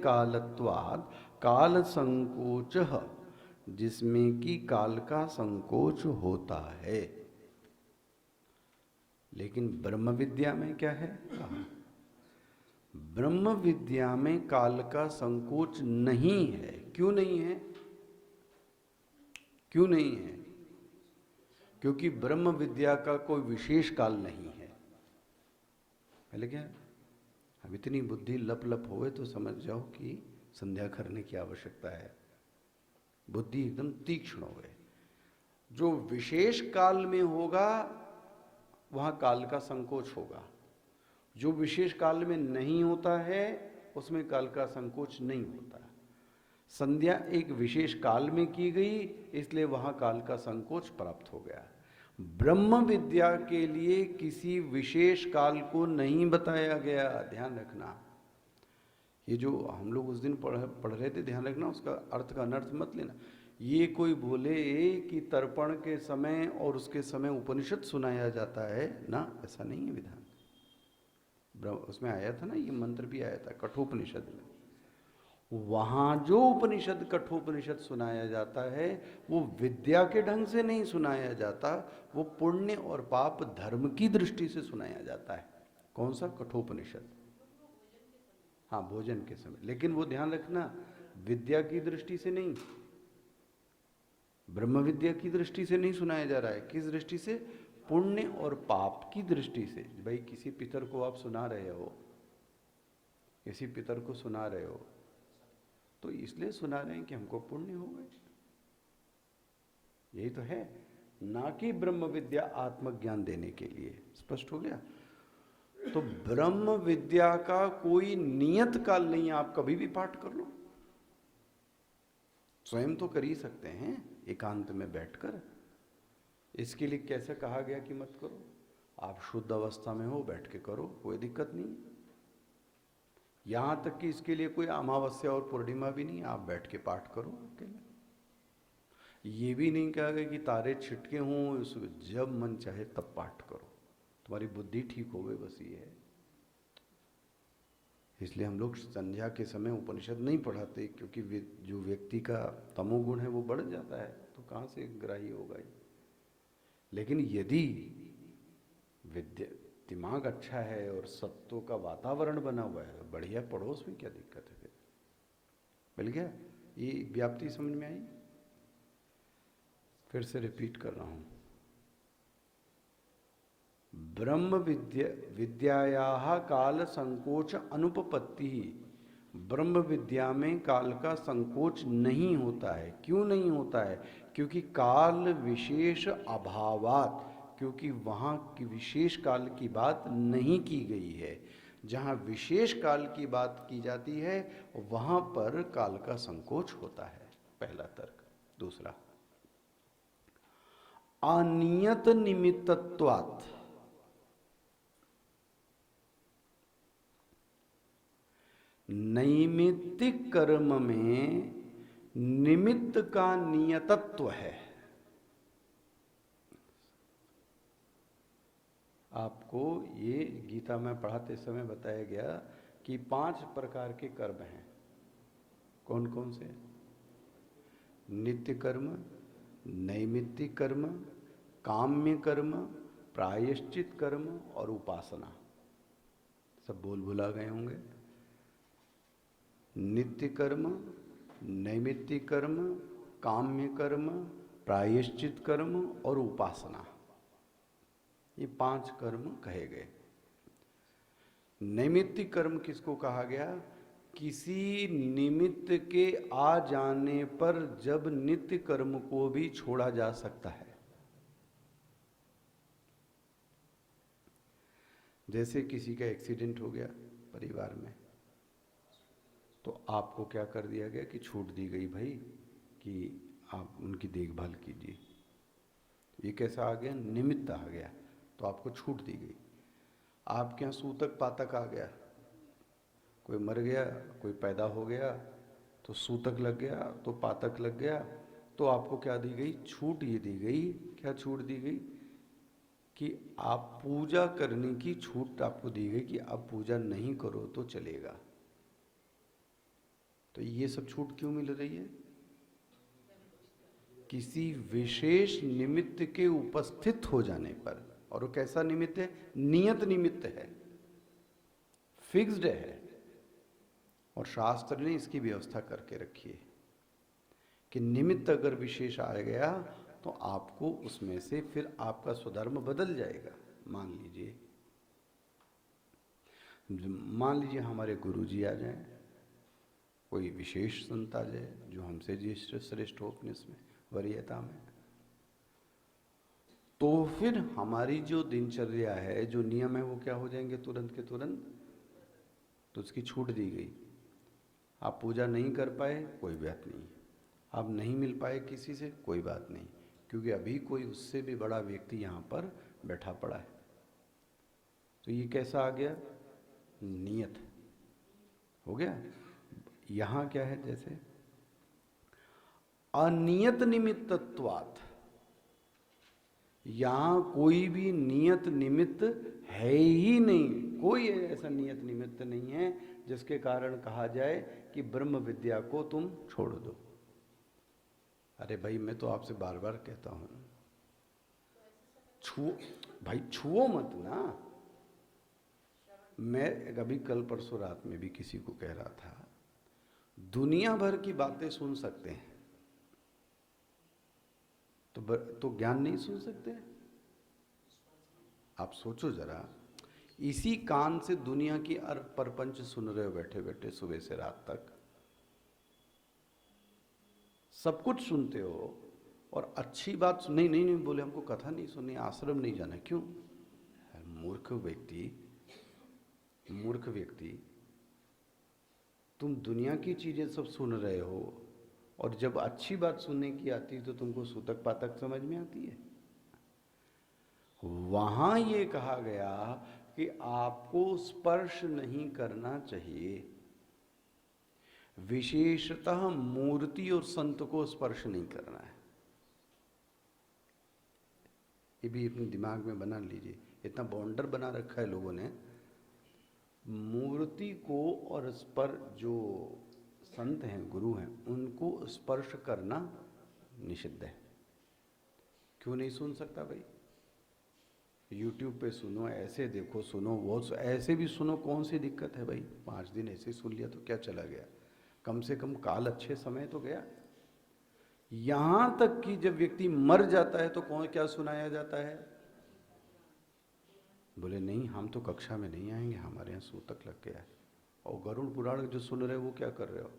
कालत्वाद काल संकोच, जिसमें कि काल का संकोच होता है। लेकिन ब्रह्म विद्या में क्या है? कहा ब्रह्म विद्या में काल का संकोच नहीं है। क्यों नहीं है? क्यों नहीं है? क्योंकि ब्रह्म विद्या का कोई विशेष काल नहीं है। पहले क्या, अब इतनी बुद्धि लप होए तो समझ जाओ कि संध्या करने की आवश्यकता है। बुद्धि एकदम तीक्ष्ण हो गए। जो विशेष काल में होगा वहां काल का संकोच होगा, जो विशेष काल में नहीं होता है उसमें काल का संकोच नहीं होता। संध्या एक विशेष काल में की गई, इसलिए वहां काल का संकोच प्राप्त हो गया। ब्रह्म विद्या के लिए किसी विशेष काल को नहीं बताया गया, ध्यान रखना। ये जो हम लोग उस दिन पढ़ रहे थे, ध्यान रखना, उसका अर्थ का अनर्थ मत लेना। ये कोई बोले कि तर्पण के समय और उसके समय उपनिषद सुनाया जाता है ना, ऐसा नहीं है विधान। उसमें आया था ना, ये मंत्र भी आया था कठोपनिषद में। वहां जो उपनिषद कठोपनिषद सुनाया जाता है वो विद्या के ढंग से नहीं सुनाया जाता, वो पुण्य और पाप धर्म की दृष्टि से सुनाया जाता है। कौन सा? कठोपनिषद। हाँ, भोजन के समय। लेकिन वो ध्यान रखना, विद्या की दृष्टि से नहीं, ब्रह्म विद्या की दृष्टि से नहीं सुनाया जा रहा है। किस दृष्टि से? पुण्य और पाप की दृष्टि से। भाई किसी पितर को आप सुना रहे हो, किसी पितर को सुना रहे हो, तो इसलिए सुना रहे हैं कि हमको पुण्य हो गए, यही तो है, ना कि ब्रह्म विद्या आत्मज्ञान देने के लिए। स्पष्ट हो गया? तो ब्रह्म विद्या का कोई नियत काल नहीं है, आप कभी भी पाठ कर लो, स्वयं तो कर ही सकते हैं एकांत में बैठकर। इसके लिए कैसे कहा गया कि मत करो? आप शुद्ध अवस्था में हो, बैठ के करो, कोई दिक्कत नहीं। यहां तक कि इसके लिए कोई अमावस्या और पूर्णिमा भी नहीं, आप बैठ के पाठ करो अकेले। ये भी नहीं कहा गया कि तारे छिटके हों, जब मन चाहे तब पाठ करो, तुम्हारी बुद्धि ठीक हो गई, बस ये है। इसलिए हम लोग संध्या के समय उपनिषद नहीं पढ़ाते, क्योंकि जो व्यक्ति का तमोगुण है वो बढ़ जाता है, तो कहाँ से ग्राही होगा ये। लेकिन यदि विद्या दिमाग अच्छा है और सत्व का वातावरण बना हुआ है, बढ़िया पढ़ो, उसमें क्या दिक्कत है? फिर मिल गया? ये व्याप्ति समझ में आई? फिर से रिपीट कर रहा हूं, ब्रह्म विद्यायाः काल संकोच अनुपपत्ति। ब्रह्म विद्या में काल का संकोच नहीं होता है। क्यों नहीं होता है? क्योंकि काल विशेष अभावात, क्योंकि वहाँ की विशेष काल की बात नहीं की गई है। जहाँ विशेष काल की बात की जाती है वहाँ पर काल का संकोच होता है। पहला तर्क। दूसरा, अनियत निमित्तत्वात्, नैमित्तिक कर्म में निमित्त का नियतत्व है। आपको ये गीता में पढ़ाते समय बताया गया कि 5 प्रकार के कर्म हैं। कौन कौन से? नित्य कर्म, नैमित्तिक कर्म, काम्य कर्म, प्रायश्चित कर्म और उपासना। सब भुला गए होंगे। नित्य कर्म, नैमित्तिक कर्म, काम्य कर्म, प्रायश्चित कर्म और उपासना, ये 5 कर्म कहे गए। नैमित्तिक कर्म किसको कहा गया? किसी निमित्त के आ जाने पर जब नित्य कर्म को भी छोड़ा जा सकता है। जैसे किसी का एक्सीडेंट हो गया परिवार में, तो आपको क्या कर दिया गया कि छूट दी गई भाई कि आप उनकी देखभाल कीजिए। ये कैसा आ गया? निमित्त आ गया, तो आपको छूट दी गई। आपके यहाँ सूतक पातक आ गया, कोई मर गया, कोई पैदा हो गया, तो सूतक लग गया, तो पातक लग गया, तो आपको क्या दी गई? छूट ये दी गई। क्या छूट दी गई? कि आप पूजा करने की छूट आपको दी गई कि आप पूजा नहीं करो तो चलेगा। तो ये सब छूट क्यों मिल रही है? किसी विशेष निमित्त के उपस्थित हो जाने पर। और वो कैसा निमित्त है? नियत निमित्त है, फिक्स्ड है। और शास्त्र ने इसकी व्यवस्था करके रखी है कि निमित्त अगर विशेष आ गया तो आपको उसमें से फिर आपका स्वधर्म बदल जाएगा। मान लीजिए हमारे गुरुजी आ जाएं, कोई विशेष संत आ जाए जो हमसे ज्येष्ठ श्रेष्ठ हो अपने इसमें वरीयता में, तो फिर हमारी जो दिनचर्या है, जो नियम है, वो क्या हो जाएंगे? तुरंत के तुरंत। तो उसकी छूट दी गई। आप पूजा नहीं कर पाए, कोई बात नहीं। आप नहीं मिल पाए किसी से, कोई बात नहीं, क्योंकि अभी कोई उससे भी बड़ा व्यक्ति यहाँ पर बैठा पड़ा है। तो ये कैसा आ गया? नियत हो गया। यहाँ क्या है? जैसे अनियत निमित्तत्वात्, यहाँ कोई भी नियत निमित्त है ही नहीं। कोई ऐसा नियत निमित्त नहीं है जिसके कारण कहा जाए कि ब्रह्म विद्या को तुम छोड़ दो। अरे भाई, मैं तो आपसे बार बार कहता हूं, छुओ मत ना। मैं अभी कल परसों रात में भी किसी को कह रहा था, दुनिया भर की बातें सुन सकते हैं तो ज्ञान नहीं सुन सकते? आप सोचो जरा, इसी कान से दुनिया की परपंच सुन रहे हो बैठे बैठे सुबह से रात तक, सब कुछ सुनते हो और अच्छी बात नहीं नहीं नहीं बोले हमको कथा नहीं सुननी, आश्रम नहीं जाना। क्यों? मूर्ख व्यक्ति, तुम दुनिया की चीजें सब सुन रहे हो और जब अच्छी बात सुनने की आती तो तुमको सूतक पातक समझ में आती है। वहां ये कहा गया कि आपको स्पर्श नहीं करना चाहिए, विशेषतः मूर्ति और संत को स्पर्श नहीं करना है। ये भी अपने दिमाग में बना लीजिए, इतना बाउंडर बना रखा है लोगों ने। मूर्ति को और जो संत हैं, गुरु हैं, उनको स्पर्श करना निषिद्ध है। क्यों नहीं सुन सकता भाई? YouTube पे सुनो, ऐसे देखो, सुनो, वो ऐसे भी सुनो, कौन सी दिक्कत है भाई? 5 दिन ऐसे सुन लिया तो क्या चला गया? कम से कम काल अच्छे समय तो गया। यहां तक कि जब व्यक्ति मर जाता है तो कौन क्या सुनाया जाता है? बोले नहीं, हम तो कक्षा में नहीं आएंगे, हमारे यहाँ सूतक लग गया है। और गरुड़ पुराण जो सुन रहे हो वो क्या कर रहे हो?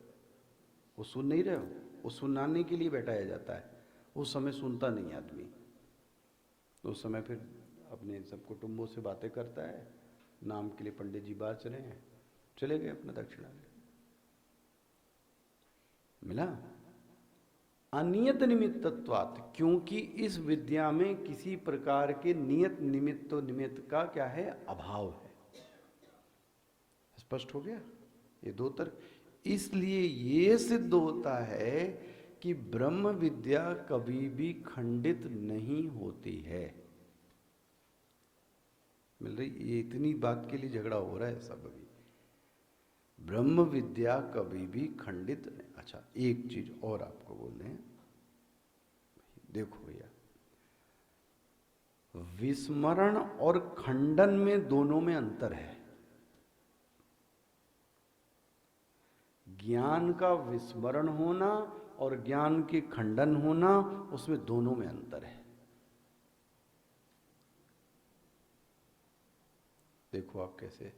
वो सुन नहीं रहे हो, वो सुनाने के लिए बैठाया जाता है। उस समय सुनता नहीं आदमी, तो उस समय फिर अपने सब कुटुंबों से बातें करता है, नाम के लिए पंडित जी बात रहे हैं, चले गए अपना दक्षिणा में। मिला अनियत निमित्तत्वात्, क्योंकि इस विद्या में किसी प्रकार के नियत निमित्त का क्या है? अभाव है। स्पष्ट हो गया? ये दो तरफ। इसलिए ये सिद्ध होता है कि ब्रह्म विद्या कभी भी खंडित नहीं होती है। मिल रही? ये इतनी बात के लिए झगड़ा हो रहा है सब अभी। ब्रह्म विद्या कभी भी खंडित नहीं। अच्छा, एक चीज और आपको बोल दें, देखो भैया, विस्मरण और खंडन में, दोनों में अंतर है। ज्ञान का विस्मरण होना और ज्ञान के खंडन होना, उसमें दोनों में अंतर है। देखो आप कैसे।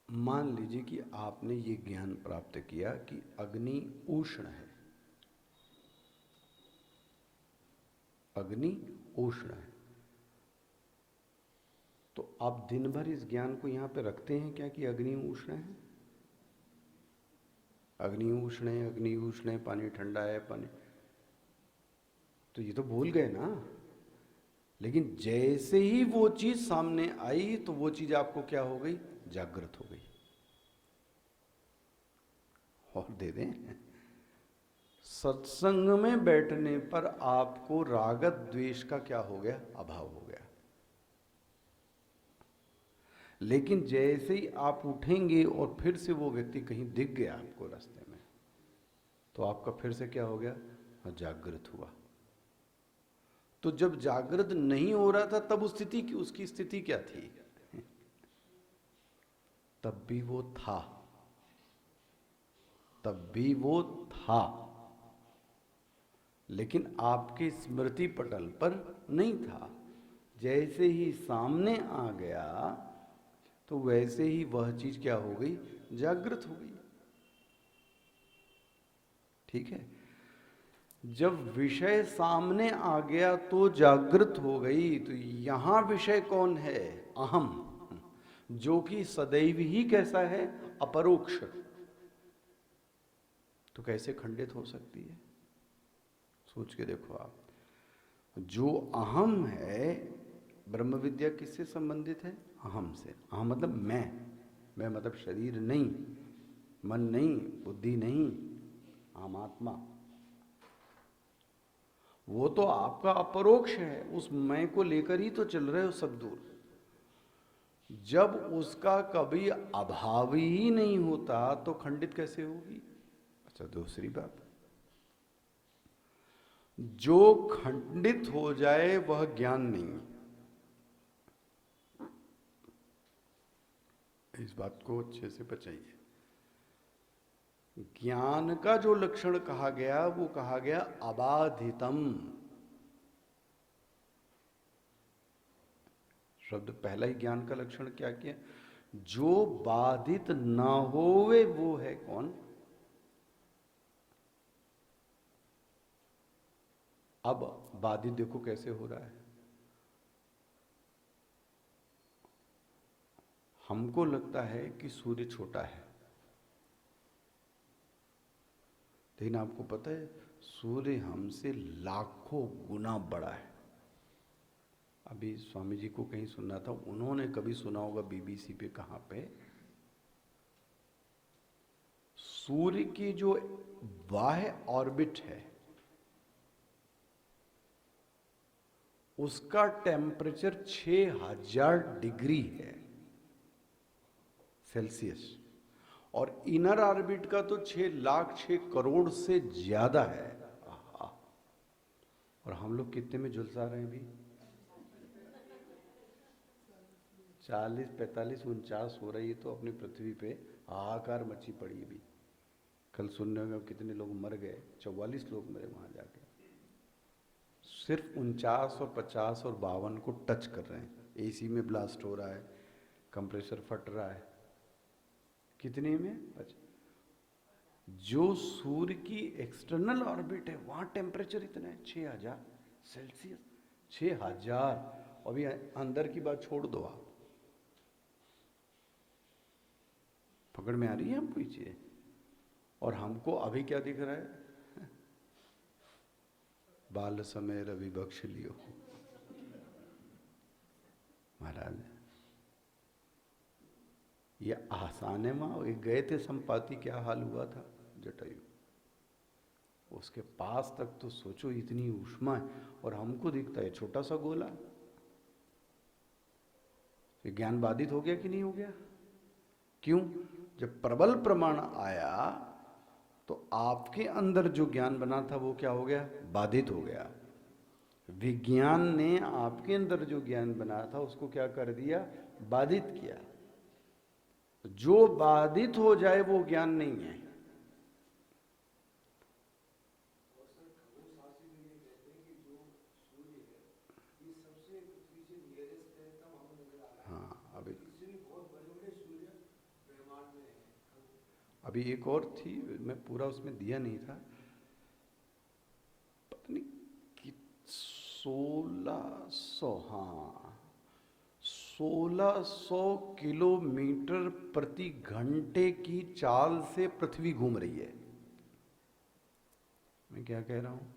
मान लीजिए कि आपने ये ज्ञान प्राप्त किया कि अग्नि उष्ण है, अग्नि उष्ण है, तो आप दिन भर इस ज्ञान को यहां पे रखते हैं क्या कि अग्नि उष्ण है? अग्नि उष्ण है, अग्नि उष्ण है, पानी ठंडा है, पानी, तो ये तो भूल गए ना। लेकिन जैसे ही वो चीज सामने आई तो वो चीज आपको क्या हो गई? जागृत हो गई। और दे दें, सत्संग में बैठने पर आपको रागत द्वेष का क्या हो गया? अभाव हो गया। लेकिन जैसे ही आप उठेंगे और फिर से वो व्यक्ति कहीं दिख गया आपको रास्ते में, तो आपका फिर से क्या हो गया? जागृत हुआ। तो जब जागृत नहीं हो रहा था तब उसकी स्थिति क्या थी? तब भी वो था, तब भी वो था, लेकिन आपके स्मृति पटल पर नहीं था। जैसे ही सामने आ गया तो वैसे ही वह चीज क्या हो गई? जागृत हो गई। ठीक है? जब विषय सामने आ गया तो जागृत हो गई। तो यहां विषय कौन है? अहम, जो कि सदैव ही कैसा है? अपरोक्ष। तो कैसे खंडित हो सकती है? सोच के देखो आप। जो अहम है, ब्रह्म विद्या किससे संबंधित है? अहम से। अहम मतलब मैं मतलब शरीर नहीं, मन नहीं, बुद्धि नहीं, अहम आत्मा। वो तो आपका अपरोक्ष है, उस मैं को लेकर ही तो चल रहे हो सब दूर। जब उसका कभी अभाव ही नहीं होता तो खंडित कैसे होगी? अच्छा, दूसरी बात, जो खंडित हो जाए वह ज्ञान नहीं। इस बात को अच्छे से बचाइए। ज्ञान का जो लक्षण कहा गया वो कहा गया अबाधितम। शब्द पहला ही ज्ञान का लक्षण क्या किया? जो बाधित ना होवे वो है कौन? अब बाधित देखो कैसे हो रहा है। हमको लगता है कि सूर्य छोटा है, लेकिन आपको पता है सूर्य हमसे लाखों गुना बड़ा है। अभी स्वामी जी को कहीं सुनना था, उन्होंने कभी सुना होगा बीबीसी पे, कहां पे, सूर्य की जो बाह्य ऑर्बिट है उसका टेम्परेचर 6000 डिग्री है सेल्सियस, और इनर ऑर्बिट का तो 6 लाख 6 करोड़ से ज्यादा है। आहा। और हम लोग कितने में झुलसा रहे हैं अभी? 40, 45, 49 हो रही है तो अपनी पृथ्वी पे हाहाकार मची पड़ी अभी। कल सुनने में कितने लोग मर गए, 44 लोग मरे वहां जाके। सिर्फ 49 और 50 और 52 को टच कर रहे हैं। एसी में ब्लास्ट हो रहा है, कंप्रेसर फट रहा है। कितने में? जो सूर्य की एक्सटर्नल ऑर्बिट है वहां टेम्परेचर इतना है 6000 सेल्सियस। 6000। अभी अंदर की बात छोड़ दो, आप पकड़ में आ रही है हमको ये चीजें? और हमको अभी क्या दिख रहा है? बाल समय रवि बख्श लियो। महाराज ये आसान है। माँ गए थे संपाति, क्या हाल हुआ था जटायु, उसके पास तक तो सोचो इतनी ऊष्मा है, और हमको दिखता है छोटा सा गोला। ये ज्ञान बाधित हो गया कि नहीं हो गया? क्यों? जब प्रबल प्रमाण आया तो आपके अंदर जो ज्ञान बना था वो क्या हो गया? बाधित हो गया। विज्ञान ने आपके अंदर जो ज्ञान बना था उसको क्या कर दिया? बाधित किया। जो बाधित हो जाए वो ज्ञान नहीं है। हाँ, अभी एक और थी, मैं पूरा उसमें दिया नहीं था, पता नहीं कि 1600, हाँ 1600 किलोमीटर प्रति घंटे की चाल से पृथ्वी घूम रही है। मैं क्या कह रहा हूं?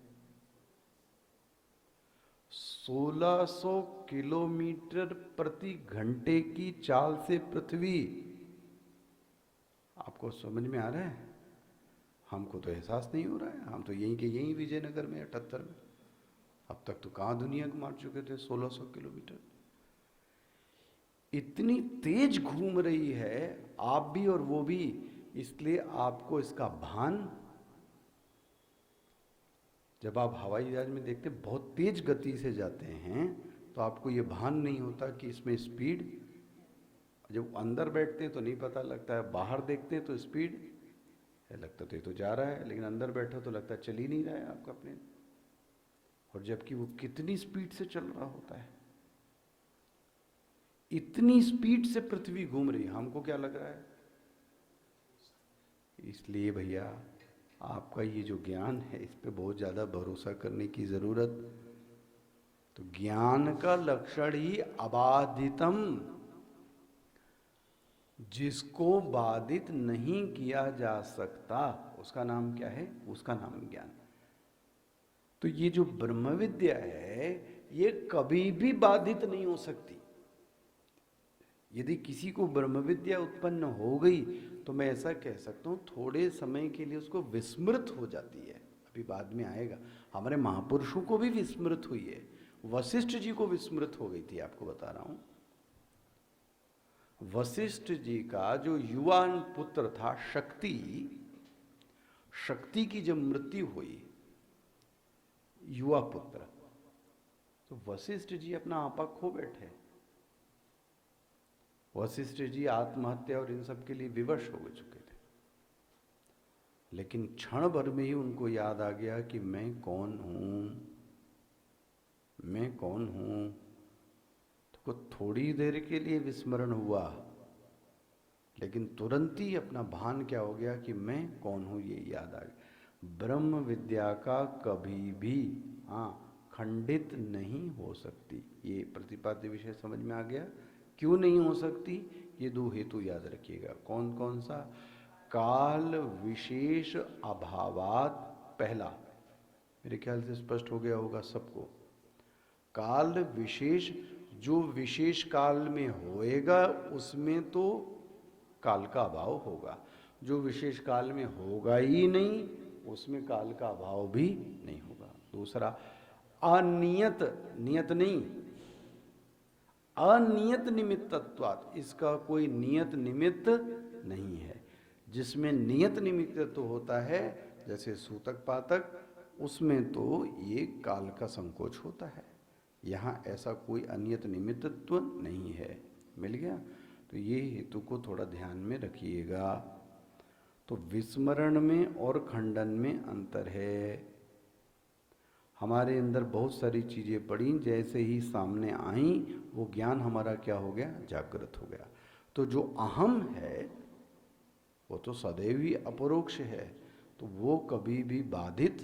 1600 किलोमीटर प्रति घंटे की चाल से पृथ्वी। आपको समझ में आ रहा है? हमको तो एहसास नहीं हो रहा है। हम तो यहीं के यहीं विजयनगर में 78 में, अब तक तो कहाँ दुनिया को मार चुके थे 1600 किलोमीटर। इतनी तेज घूम रही है, आप भी और वो भी, इसलिए आपको इसका भान, जब आप हवाई जहाज में देखते बहुत तेज गति से जाते हैं तो आपको ये भान नहीं होता कि इसमें स्पीड, जब अंदर बैठते हैं तो नहीं पता लगता है, बाहर देखते हैं तो स्पीड है, लगता तो ये तो जा रहा है, लेकिन अंदर बैठो तो लगता है चल ही नहीं रहा है आपका प्लेन। और जबकि वो कितनी स्पीड से चल रहा होता है, इतनी स्पीड से पृथ्वी घूम रही है, हमको क्या लग रहा है? इसलिए भैया आपका ये जो ज्ञान है इस पे बहुत ज़्यादा भरोसा करने की ज़रूरत। तो ज्ञान का लक्षण ही अबाधितम, जिसको बाधित नहीं किया जा सकता उसका नाम क्या है? उसका नाम ज्ञान। तो ये जो ब्रह्म विद्या है ये कभी भी बाधित नहीं हो सकती। यदि किसी को ब्रह्म विद्या उत्पन्न हो गई तो मैं ऐसा कह सकता हूं थोड़े समय के लिए उसको विस्मृत हो जाती है। अभी बाद में आएगा। हमारे महापुरुषों को भी विस्मृत हुई है, वशिष्ठ जी को विस्मृत हो गई थी, आपको बता रहा हूं। वशिष्ठ जी का जो युवा पुत्र था शक्ति, शक्ति की जब मृत्यु हुई, युवा पुत्र, तो वशिष्ठ जी अपना आपा खो बैठे। वशिष्ठ जी आत्महत्या और इन सब के लिए विवश हो चुके थे। लेकिन क्षण भर में ही उनको याद आ गया कि मैं कौन हूं, मैं कौन हूं। तो थोड़ी देर के लिए विस्मरण हुआ, लेकिन तुरंत ही अपना भान क्या हो गया कि मैं कौन हूं, ये याद आ गया। ब्रह्म विद्या का कभी भी खंडित नहीं हो सकती। ये प्रतिपाद्य विषय समझ में आ गया। क्यों नहीं हो सकती? ये दो हेतु याद रखिएगा। कौन कौन सा? काल विशेष अभावात, पहला, मेरे ख्याल से स्पष्ट हो गया होगा सबको। काल विशेष, जो विशेष काल में होएगा उसमें तो काल का अभाव होगा, जो विशेष काल में होगा ही नहीं उसमें काल का अभाव भी नहीं होगा। दूसरा, अनियत, नियत नहीं, अनियत निमित्तत्वात्, इसका कोई नियत निमित्त नहीं है। जिसमें नियत निमित्त तो होता है, जैसे सूतक पातक, उसमें तो ये काल का संकोच होता है। यहाँ ऐसा कोई अनियत निमित्तत्व नहीं है। मिल गया? तो ये हेतु को थोड़ा ध्यान में रखिएगा। तो विस्मरण में और खंडन में अंतर है। हमारे अंदर बहुत सारी चीज़ें पड़ी, जैसे ही सामने आई वो ज्ञान हमारा क्या हो गया? जागृत हो गया। तो जो अहम है वो तो सदैव ही अपरोक्ष है, तो वो कभी भी बाधित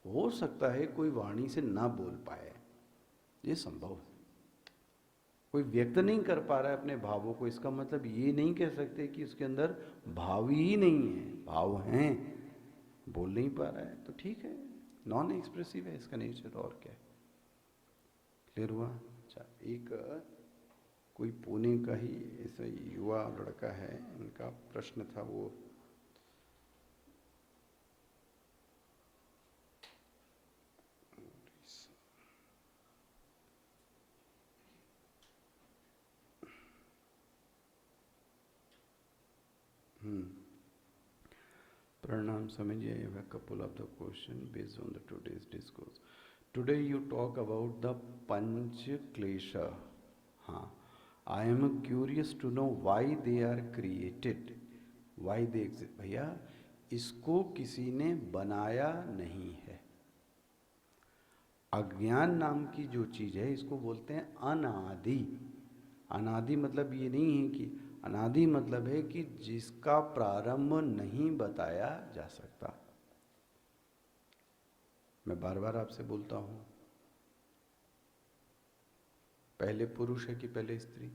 हो सकता है। कोई वाणी से ना बोल पाए, ये संभव है। कोई व्यक्त नहीं कर पा रहा है अपने भावों को, इसका मतलब ये नहीं कह सकते कि उसके अंदर भाव ही नहीं है। भाव हैं, बोल नहीं पा रहा है तो ठीक है, नॉन एक्सप्रेसिव है इसका नेचर, और क्या है। क्लियर हुआ? अच्छा, एक कोई पुणे का ही ऐसा युवा लड़का है, इनका प्रश्न था वो, Pranam Swamiji, I have a couple of the questions based on the today's discourse. Today you talk about the Panch Klesha. I am curious to know why they are created, why they exist. भैया, इसको किसी ने बनाया नहीं है। अज्ञान नाम की जो चीज़ है, इसको बोलते हैं अनादि। अनादि मतलब ये नहीं है कि, अनादि मतलब है कि जिसका प्रारंभ नहीं बताया जा सकता। मैं बार बार आपसे बोलता हूं, पहले पुरुष है कि पहले स्त्री?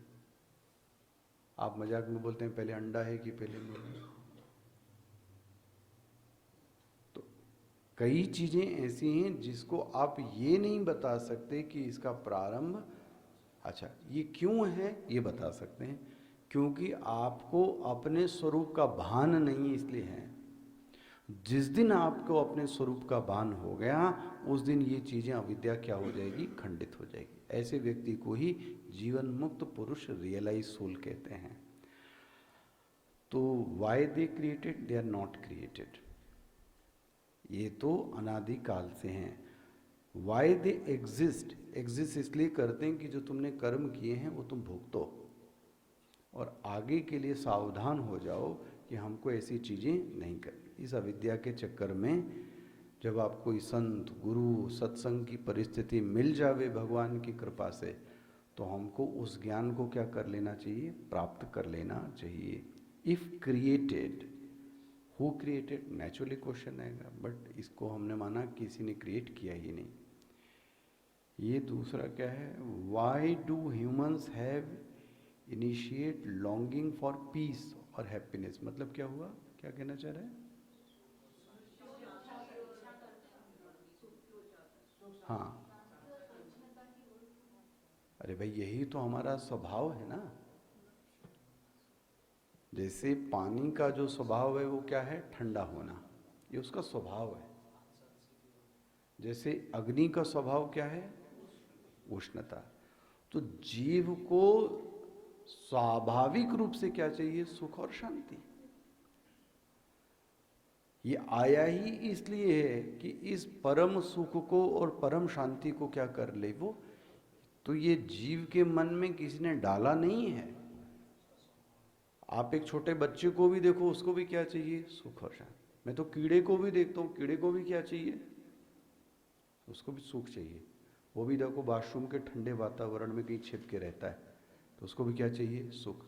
आप मजाक में बोलते हैं पहले अंडा है कि पहले मुर्गी। तो कई चीजें ऐसी हैं जिसको आप ये नहीं बता सकते कि इसका प्रारंभ, अच्छा ये क्यों है, ये बता सकते हैं क्योंकि आपको अपने स्वरूप का भान नहीं, इसलिए है। जिस दिन आपको अपने स्वरूप का भान हो गया, उस दिन ये चीजें, अविद्या क्या हो जाएगी? खंडित हो जाएगी। ऐसे व्यक्ति को ही जीवन मुक्त पुरुष, रियलाइज सोल कहते हैं। तो why they created? They are not created, ये तो अनादि काल से हैं। Why they exist? एग्जिस्ट इसलिए करते हैं कि जो तुमने कर्म किए हैं वो तुम भुगतो, और आगे के लिए सावधान हो जाओ कि हमको ऐसी चीज़ें नहीं करनी। इस अविद्या के चक्कर में जब आप कोई संत, गुरु, सत्संग की परिस्थिति मिल जावे भगवान की कृपा से, तो हमको उस ज्ञान को क्या कर लेना चाहिए? प्राप्त कर लेना चाहिए। If created, who created? Naturally question आएगा, बट इसको हमने माना किसी ने क्रिएट किया ही नहीं। ये दूसरा क्या है? Why do humans have initiate longing for piece और हैप्पीनेस? मतलब क्या हुआ? क्या कहना चाह रहे हैं? हाँ, अरे भाई यही तो हमारा स्वभाव है ना। जैसे पानी का जो स्वभाव है वो क्या है? ठंडा होना, ये उसका स्वभाव है। जैसे अग्नि का स्वभाव क्या है? उष्णता। तो जीव को स्वाभाविक रूप से क्या चाहिए? सुख और शांति। ये आया ही इसलिए है कि इस परम सुख को और परम शांति को क्या कर ले वो। तो ये जीव के मन में किसी ने डाला नहीं है। आप एक छोटे बच्चे को भी देखो, उसको भी क्या चाहिए? सुख और शांति। मैं तो कीड़े को भी देखता हूँ, कीड़े को भी क्या चाहिए? उसको भी सुख चाहिए। वो भी देखो वॉशरूम के ठंडे वातावरण में कहीं छिप के रहता है, तो उसको भी क्या चाहिए? सुख।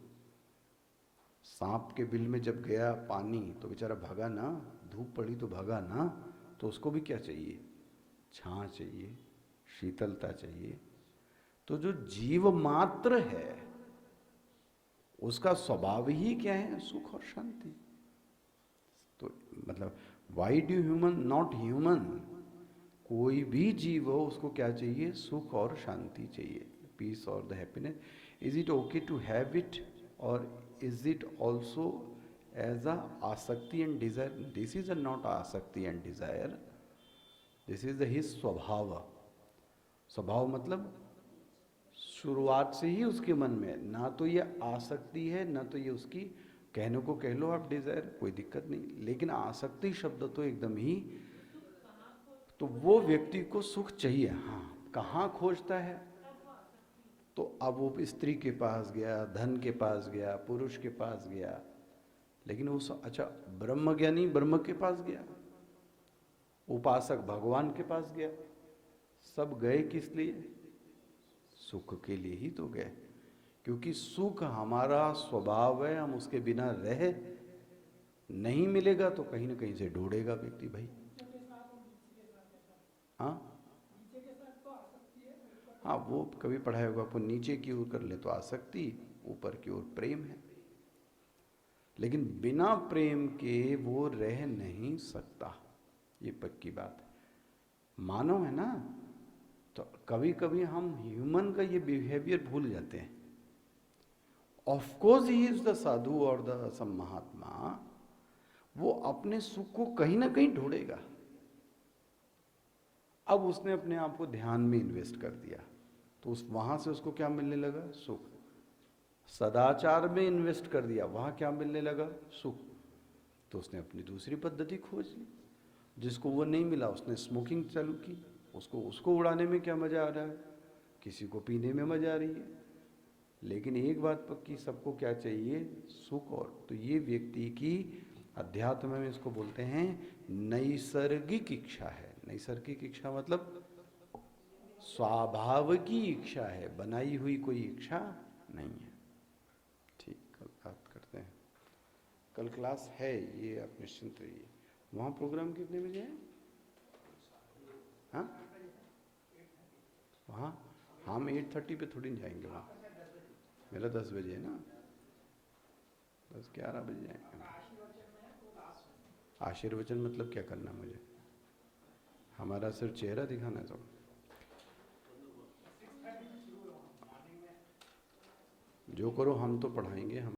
सांप के बिल में जब गया पानी तो बेचारा भागा ना, धूप पड़ी तो भागा ना, तो उसको भी क्या चाहिए? छां चाहिए, शीतलता चाहिए। तो जो जीव मात्र है उसका स्वभाव ही क्या है? सुख और शांति। तो मतलब why do human not human, कोई भी जीव हो उसको क्या चाहिए? सुख और शांति चाहिए, पीस और the happiness. Is it okay to have it और is it also as a आसक्ति and desire? This is a not आसक्ति and desire, this is his स्वभाव। स्वभाव मतलब शुरुआत से ही उसके मन में ना तो ये आसक्ति है, ना तो ये उसकी, कहने को कह लो आप डिजायर, कोई दिक्कत नहीं, लेकिन आसक्ति शब्द तो एकदम ही। तो वो व्यक्ति को सुख चाहिए। हाँ, कहाँ खोजता है? तो अब वो स्त्री के पास गया, धन के पास गया, पुरुष के पास गया, लेकिन उस अच्छा ब्रह्मज्ञानी ब्रह्म के पास गया, उपासक भगवान के पास गया, सब गए किस लिए? सुख के लिए ही तो गए। क्योंकि सुख हमारा स्वभाव है, हम उसके बिना रह नहीं, मिलेगा तो कहीं ना कहीं से ढूंढेगा व्यक्ति भाई। हाँ हाँ, वो कभी पढ़ाया होगा आपको, नीचे की ओर कर ले तो आसक्ति, ऊपर की ओर प्रेम है। लेकिन बिना प्रेम के वो रह नहीं सकता, ये पक्की बात है। मानव है ना, तो कभी कभी हम ह्यूमन का ये बिहेवियर भूल जाते हैं। Of course he is the sadhu और द सम महात्मा, वो अपने सुख को कहीं ना कहीं ढूंढेगा। अब उसने अपने आप को ध्यान में इन्वेस्ट कर दिया, तो उस वहां से उसको क्या मिलने लगा? सुख। सदाचार में इन्वेस्ट कर दिया, वहां क्या मिलने लगा? सुख। तो उसने अपनी दूसरी पद्धति खोज ली, जिसको वो नहीं मिला उसने स्मोकिंग चालू की। उसको उड़ाने में क्या मजा आ रहा है? किसी को पीने में मजा आ रही है। लेकिन एक बात पक्की, सबको क्या चाहिए? सुख। और तो ये व्यक्ति की अध्यात्म में इसको बोलते हैं नैसर्गिक इच्छा है। नैसर्गिक इच्छा मतलब स्वभाव की इच्छा है, बनाई हुई कोई इच्छा नहीं है। ठीक, कल बात करते हैं। कल क्लास है, ये आप निश्चिंत रहिए। वहाँ प्रोग्राम कितने बजे है? हाँ वहाँ हम 8:30 पे थोड़ी जाएंगे वहाँ, मेरा 10 बजे है ना, 10-11 बजे जाएंगे। आशीर्वचन मतलब क्या करना मुझे? हमारा सिर्फ चेहरा दिखाना है सब। जो करो, हम तो पढ़ाएंगे। हम